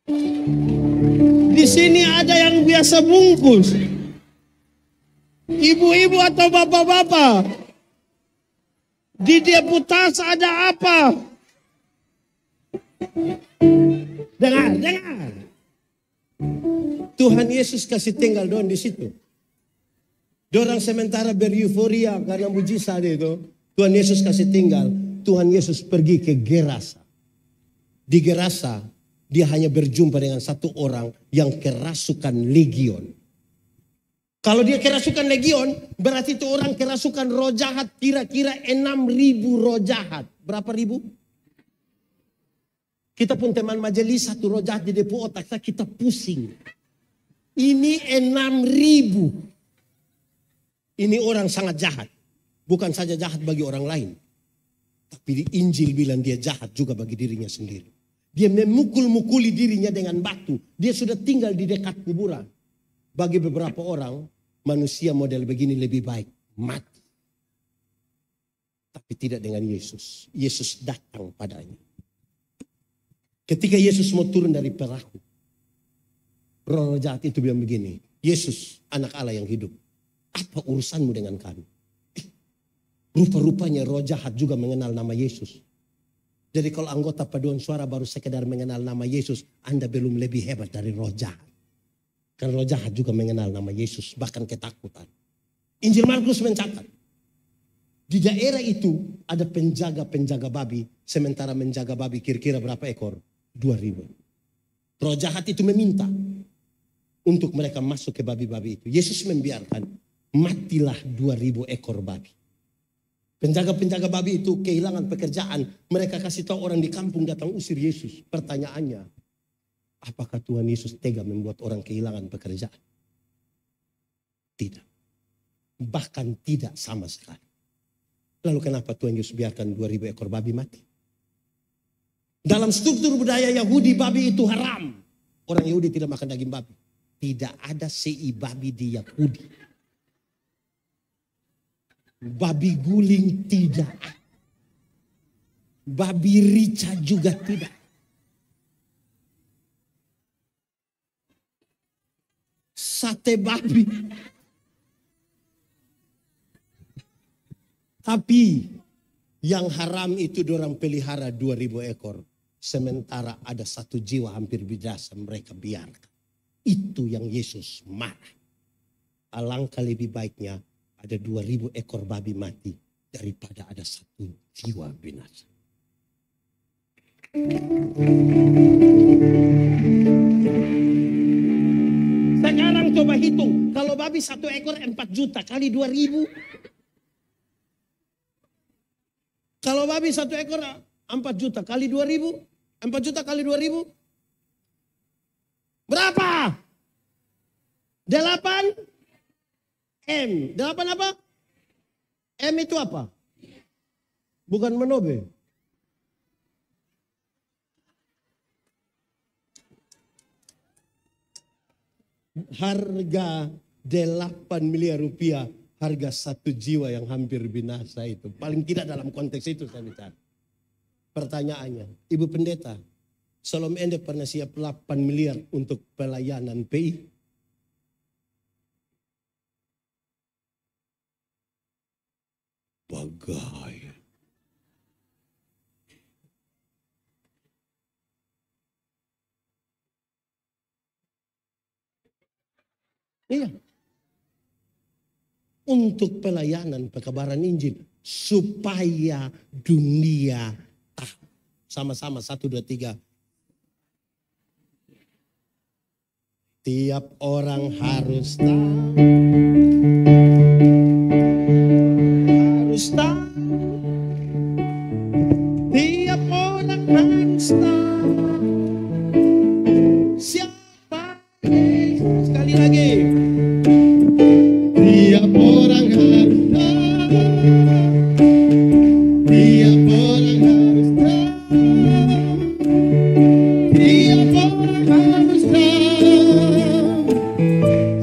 S1: Di sini ada yang biasa bungkus. Ibu-ibu atau bapak-bapak. Di dia putas ada apa? Dengar. Tuhan Yesus kasih tinggal doang di situ. Dorang sementara bereuforia karena mujizat itu. Tuhan Yesus kasih tinggal. Tuhan Yesus pergi ke Gerasa. Di Gerasa dia hanya berjumpa dengan satu orang yang kerasukan legion. Kalau dia kerasukan legion, berarti itu orang kerasukan roh jahat kira-kira 6.000 roh jahat. Berapa ribu? Kita pun teman majelis satu roh jahat di depo otak kita pusing. Ini 6.000. Ini orang sangat jahat. Bukan saja jahat bagi orang lain. Tapi di Injil bilang dia jahat juga bagi dirinya sendiri. Dia memukul-mukuli dirinya dengan batu. Dia sudah tinggal di dekat kuburan. Bagi beberapa orang, manusia model begini lebih baik mati. Tapi tidak dengan Yesus. Yesus datang padanya. Ketika Yesus mau turun dari perahu, roh jahat itu bilang begini, Yesus anak Allah yang hidup, apa urusanmu dengan kami? Rupa-rupanya roh jahat juga mengenal nama Yesus. Jadi kalau anggota paduan suara baru sekedar mengenal nama Yesus, Anda belum lebih hebat dari roh jahat. Karena roh jahat juga mengenal nama Yesus, bahkan ketakutan. Injil Markus mencatat, di daerah itu ada penjaga-penjaga babi, sementara menjaga babi kira-kira berapa ekor? 2.000. Roh jahat itu meminta untuk mereka masuk ke babi-babi itu. Yesus membiarkan, matilah 2.000 ekor babi. Penjaga-penjaga babi itu kehilangan pekerjaan. Mereka kasih tahu orang di kampung datang usir Yesus. Pertanyaannya, Apakah Tuhan Yesus tega membuat orang kehilangan pekerjaan? Tidak. Bahkan tidak sama sekali. Lalu kenapa Tuhan Yesus biarkan 2000 ekor babi mati? Dalam struktur budaya Yahudi, babi itu haram. Orang Yahudi tidak makan daging babi. Tidak ada sei babi di Yahudi. Babi guling tidak. Babi rica juga tidak. Sate babi. Tapi yang haram itu dorang pelihara 2000 ekor. Sementara ada 1 jiwa hampir binasa mereka biarkan. Itu yang Yesus marah. Alangkah lebih baiknya ada 2000 ekor babi mati daripada ada 1 jiwa binasa. Sekarang coba hitung. Kalau babi 1 ekor 4 juta kali 2000. Kalau babi 1 ekor 4 juta kali 2000. 4 juta kali 2000. Berapa? 8 M. 8 apa? M itu apa? Bukan menobe. Harga 8 miliar rupiah. Harga 1 jiwa yang hampir binasa itu. Paling tidak dalam konteks itu saya bicara. Pertanyaannya, Ibu Pendeta, Salom Ende pernah siap 8 miliar untuk pelayanan PI? Bagai. Iya. Untuk pelayanan pekabaran Injil. Supaya dunia tahu. Sama-sama 1, 2, 3. Tiap orang harus tahu. Harus tahu. Tiap orang harus tahu. Siapa Yesus? Sekali lagi.
S2: Tiap orang harus tahu. Tiap orang harus tahu. Tiap orang harus tahu.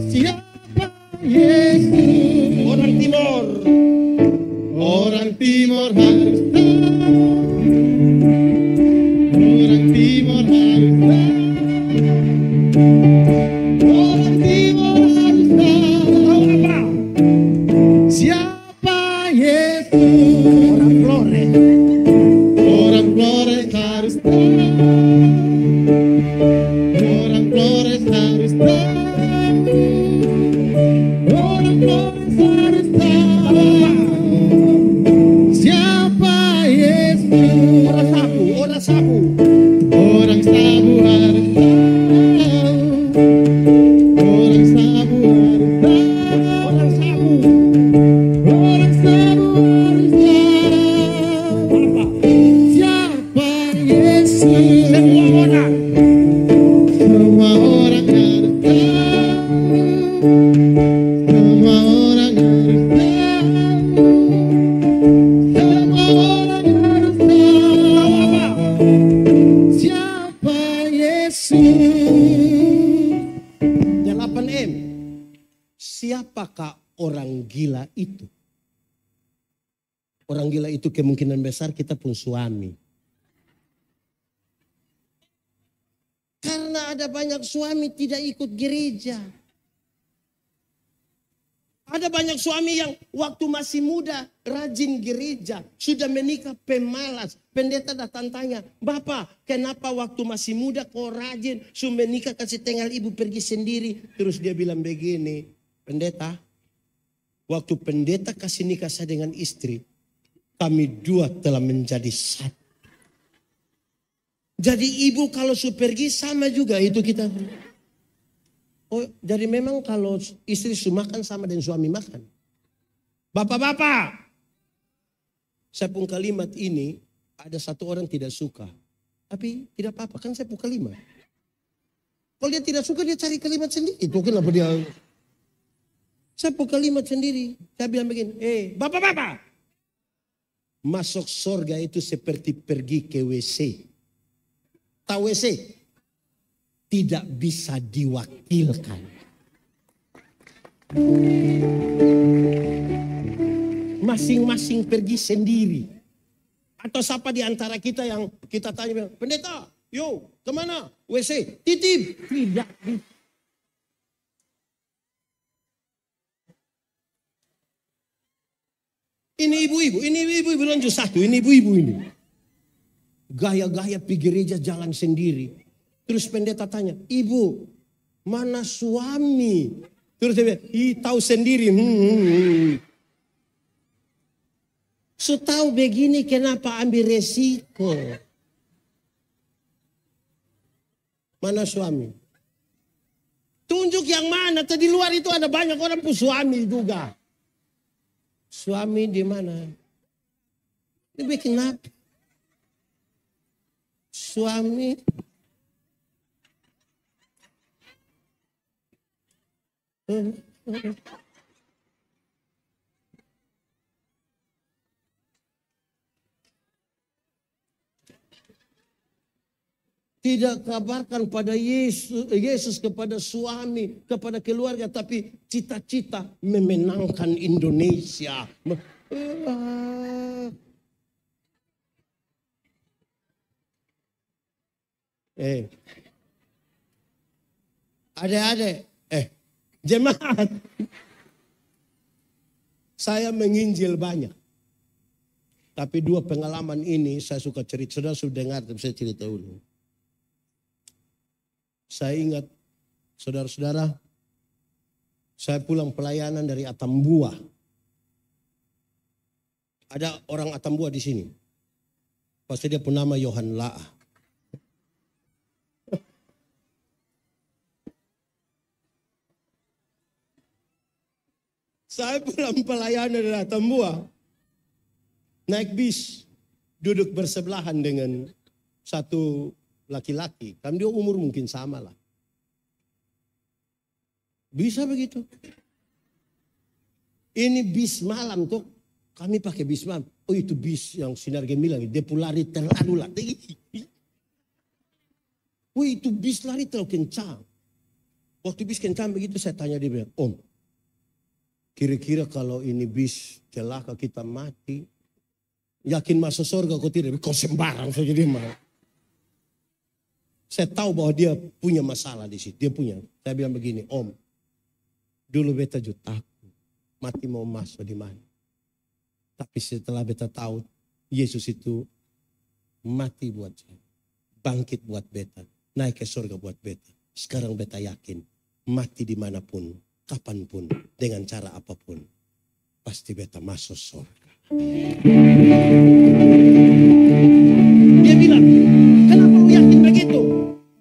S2: Siapa Yesus?
S1: Orang Timor.
S2: Orang Timor harus tahu. Orang Timor harus tahu. Orang Timor harus tahu.
S1: Apa?
S2: Siapa Yesus?
S1: Orang Flores.
S2: Orang Flores harus tahu. Orang Flores harus tahu. Orang Flores harus tahu. Siapa Yesus?
S1: Orang Sabu. Orang Sabu.
S2: Orang Sabu harus tahu. Orang Sabu harus tahu.
S1: Orang Sabu.
S2: Orang Sabu harus tahu.
S1: Apa?
S2: Siapa Yesus?
S1: Semua orang.
S2: Semua orang harus tahu. Semua orang harus tahu. Semua orang harus
S1: Tahu apa?
S2: tahu. Siapa Yesus?
S1: 8M. Siapakah orang gila itu? Orang gila itu kemungkinan besar kita pun suami. Karena ada banyak suami tidak ikut gereja. Ada banyak suami yang waktu masih muda rajin gereja. Sudah menikah pemalas. Pendeta datang tanya, Bapak kenapa waktu masih muda kau rajin. Sudah menikah kasih tinggal ibu pergi sendiri. Terus dia bilang begini, Pendeta. Waktu pendeta kasih nikah saya dengan istri. Kami 2 telah menjadi 1. Jadi ibu kalau sudah pergi sama juga itu kita. Oh, jadi memang kalau istri sudah makan sama dengan suami makan. Bapak-bapak. Saya pun kalimat ini ada 1 orang tidak suka. Tapi tidak apa-apa kan saya pun kalimat. Kalau dia tidak suka dia cari kalimat sendiri. Itu kenapa dia... Saya mau kalimat sendiri. Saya bilang begini, bapak-bapak. Masuk surga itu seperti pergi ke WC. Tahu WC? Tidak bisa diwakilkan. Masing-masing pergi sendiri. Atau siapa di antara kita yang kita tanya, pendeta, yo kemana? WC, titip. Tidak bisa. Ini ibu-ibu lanjut satu, ini ibu-ibu ini. Gaya-gaya pergi gereja jalan sendiri. Terus pendeta tanya, ibu, mana suami? Terus dia bilang, tahu sendiri. So tahu begini kenapa ambil resiko. Mana suami? Tunjuk yang mana? Tadi luar itu ada banyak orang pun suami juga. Suami di mana? Lebih kenapa? Suami. Tidak kabarkan pada Yesus kepada suami, kepada keluarga, tapi cita-cita memenangkan Indonesia. Adik-adik, jemaat. Saya menginjil banyak. Tapi dua pengalaman ini saya suka cerita. Saudara sudah dengar, tapi saya cerita dulu. Saya ingat, saudara-saudara, saya pulang pelayanan dari Atambua. Ada orang Atambua di sini. Pasti dia pun nama Yohan Laah. Saya pulang pelayanan dari Atambua. Naik bis, duduk bersebelahan dengan satu laki-laki, kan dia umur mungkin sama lah. Bisa begitu. Ini bis malam tuh, kami pakai bis malam. Oh itu bis yang Sinar Gemilang, dia pun lari terlalu lah. Oh itu bis lari terlalu kencang. Waktu bis kencang begitu saya tanya dia bilang, Om, kira-kira kalau ini bis celaka kita mati, yakin masuk surga kau tidak? Kau sembarang saja dia mau. Saya tahu bahwa dia punya masalah di situ. Dia punya. Saya bilang begini, Om. Dulu beta juga takut. Mati mau masuk di mana. Tapi setelah beta tahu, Yesus itu mati buat saya. Bangkit buat beta. Naik ke surga buat beta. Sekarang beta yakin. Mati dimanapun, kapanpun, dengan cara apapun. Pasti beta masuk surga. Dia bilang, kenapa lu yakin begitu?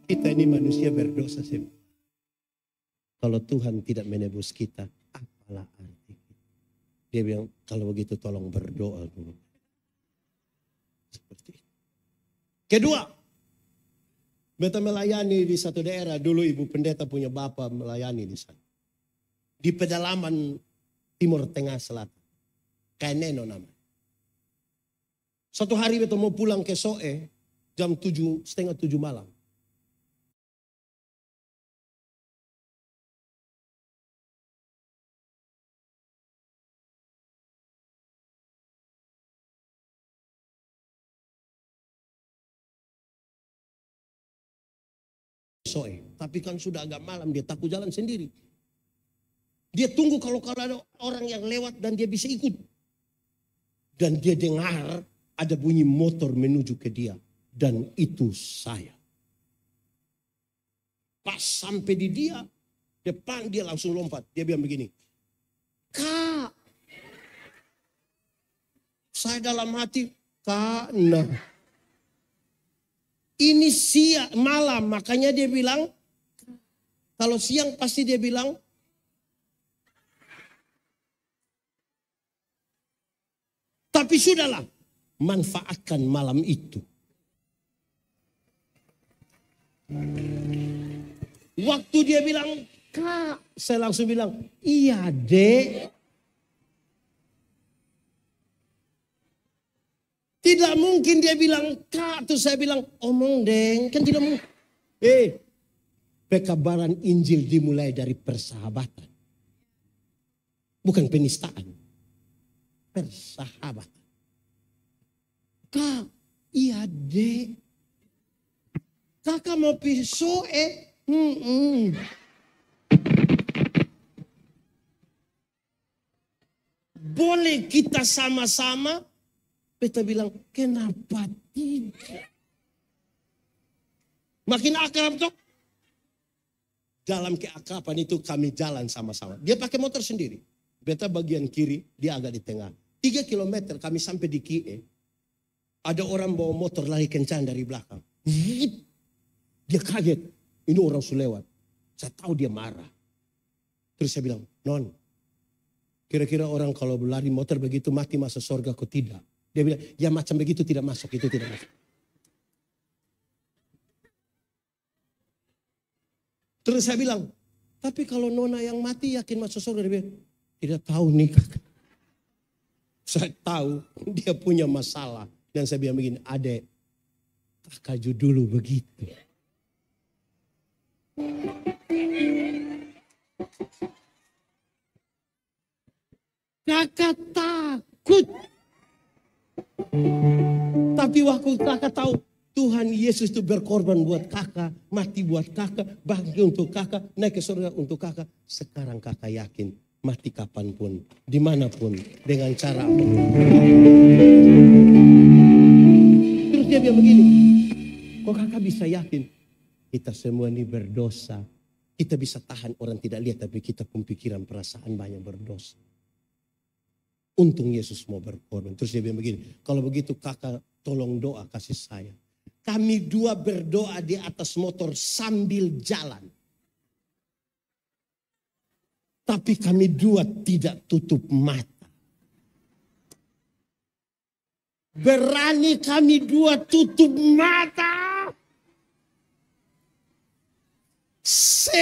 S1: Kita ini manusia berdosa sih. Kalau Tuhan tidak menebus kita, apalah arti? Dia bilang, kalau begitu tolong berdoa dulu. Seperti itu. Kedua, beta melayani di satu daerah. Dulu ibu pendeta punya bapak melayani di sana. Di pedalaman Timur Tengah Selatan. Kaineno namanya. Satu hari beta mau pulang ke Soe, jam 7, setengah 7 malam. Soe, tapi kan sudah agak malam, dia takut jalan sendiri. Dia tunggu kalau ada orang yang lewat dan dia bisa ikut. Dan dia dengar ada bunyi motor menuju ke dia. Dan itu saya. Pas sampai di dia, depan dia langsung lompat. Dia bilang begini, Kak. Saya dalam hati, Kak, nah. Ini siang malam, makanya dia bilang, kalau siang pasti dia bilang, tapi sudahlah, manfaatkan malam itu. Waktu dia bilang, Kak, saya langsung bilang, iya dek. Tidak mungkin dia bilang, Kak, terus saya bilang, omong deng, kan tidak mungkin. Pekabaran Injil dimulai dari persahabatan. Bukan penistaan. Persahabatan. Kak, iya dek. Kakak mau pisau Boleh kita sama-sama? Beta bilang, kenapa tidak? Makin akrab toh. Dalam keakraban itu kami jalan sama-sama. Dia pakai motor sendiri. Beta bagian kiri, dia agak di tengah. 3 kilometer kami sampai di Kie. Ada orang bawa motor lari kencang dari belakang. Dia kaget. Ini orang sulewat. Saya tahu dia marah. Terus saya bilang, non, kira-kira orang kalau lari motor begitu mati masuk surga kok tidak? Dia bilang, ya macam begitu tidak masuk, itu tidak masuk. Terus saya bilang, tapi kalau nona yang mati yakin masuk surga? Dia bilang, tidak tahu nih kakak. Saya tahu dia punya masalah. Dan saya bilang begini, adek, kakak dulu begitu. Kakak takut. Tapi waktu kakak tahu Tuhan Yesus itu berkorban buat kakak, mati buat kakak, bangkit untuk kakak, naik ke surga untuk kakak. Sekarang kakak yakin mati kapanpun, dimanapun, dengan cara apa. Terus dia bilang begini, kok kakak bisa yakin? Kita semua ini berdosa. Kita bisa tahan orang tidak lihat, tapi kita pun pikiran perasaan banyak berdosa. Untung Yesus mau berkorban. Terus dia bilang begini, kalau begitu kakak tolong doa kasih saya. Kami dua berdoa di atas motor sambil jalan. Tapi kami dua tidak tutup mata. Berani kami dua tutup mata. Selesai.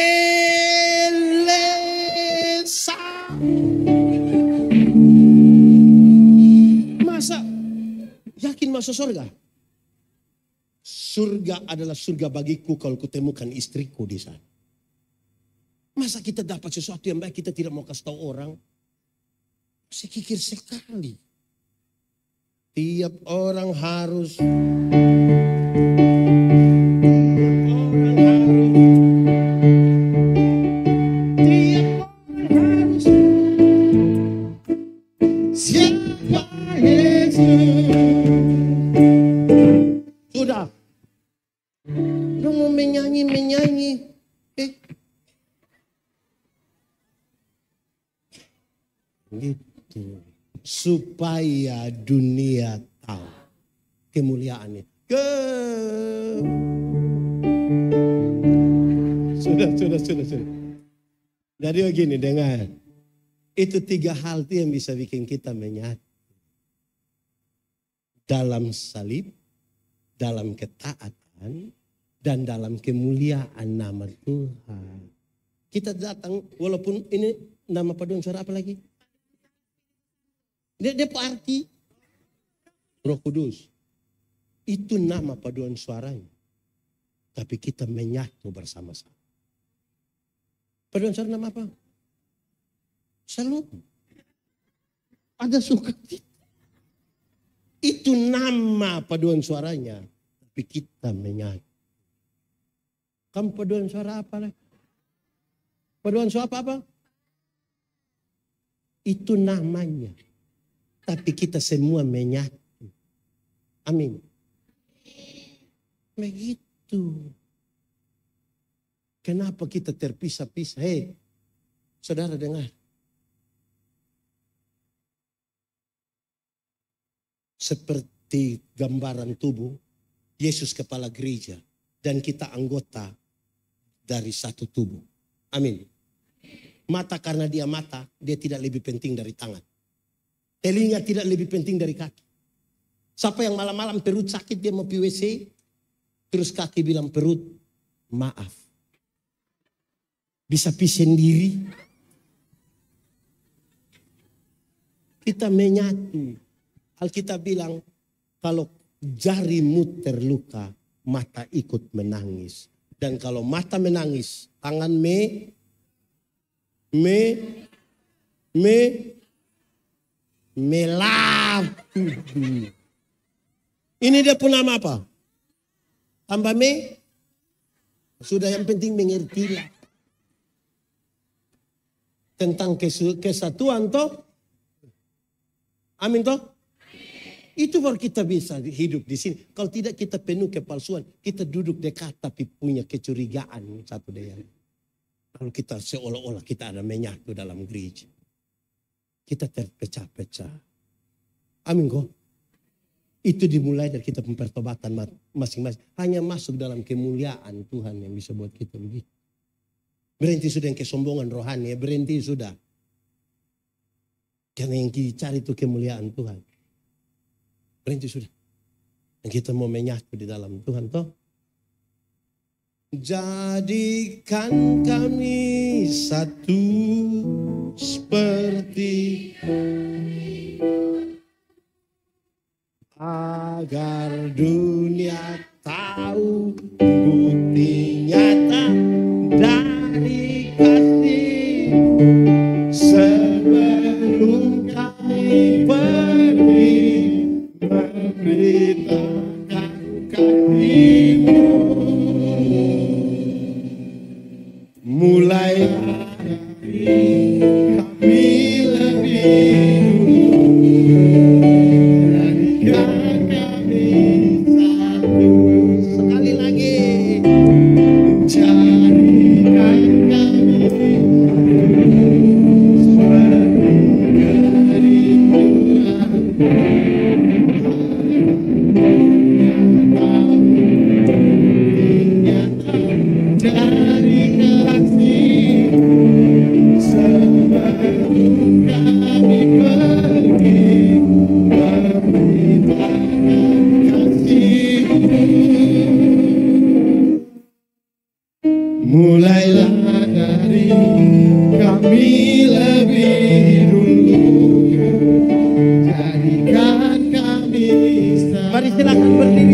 S1: Masa yakin masuk surga? Surga adalah surga bagiku kalau kutemukan istriku di sana. Masa kita dapat sesuatu yang baik kita tidak mau kasih tahu orang? Saya kikir sekali. Tiap orang harus
S2: Siapa Yesus?
S1: sudah. Lu mau menyanyi. Gitu. Supaya dunia tahu kemuliaannya. Sudah. Jadi begini, dengar. Itu 3 hal itu yang bisa bikin kita menyatu. Dalam salib, dalam ketaatan, dan dalam kemuliaan nama Tuhan. Kita datang, walaupun ini nama paduan suara apa lagi? Dia arti Roh Kudus. Itu nama paduan suaranya. Tapi kita menyatu bersama-sama. Paduan suara nama apa? Shalom. Ada sukacita. Itu nama paduan suaranya. Tapi kita menyatu. Kamu paduan suara apa? Paduan suara apa? Itu namanya. Tapi kita semua menyatu. Amin. Begitu. Kenapa kita terpisah-pisah? Hei, saudara dengar. Seperti gambaran tubuh, Yesus kepala gereja. Dan kita anggota dari satu tubuh. Amin. Mata karena dia mata, dia tidak lebih penting dari tangan. Telinga tidak lebih penting dari kaki. Siapa yang malam-malam perut sakit dia mau pi WC, terus kaki bilang perut, maaf. bisa pi sendiri. Kita menyatu. Alkitab bilang kalau jarimu terluka, mata ikut menangis. Dan kalau mata menangis, tangan melap. Ini dia pun nama apa? Tambah sudah, yang penting mengertilah. Tentang kesatuan toh. Amin toh. Itu baru kita bisa hidup di sini. Kalau tidak kita penuh kepalsuan. Kita duduk dekat tapi punya kecurigaan satu dengan. Lalu kita seolah-olah kita ada menyatu dalam gereja. Kita terpecah-pecah. Amin kok. Itu dimulai dari kita pertobatan masing-masing. Hanya masuk dalam kemuliaan Tuhan yang bisa buat kita begitu. Berhenti sudah yang kesombongan rohani. Berhenti sudah. Karena yang dicari itu kemuliaan Tuhan. Berhenti sudah. Dan kita mau menyatu di dalam Tuhan toh. Jadikan kami satu seperti agar dunia tahu bukti nyata dari kasih sebelum kami pergi memberitakan kasih-Mu. Mulai dari kami lebih
S2: Mari silakan berdiri.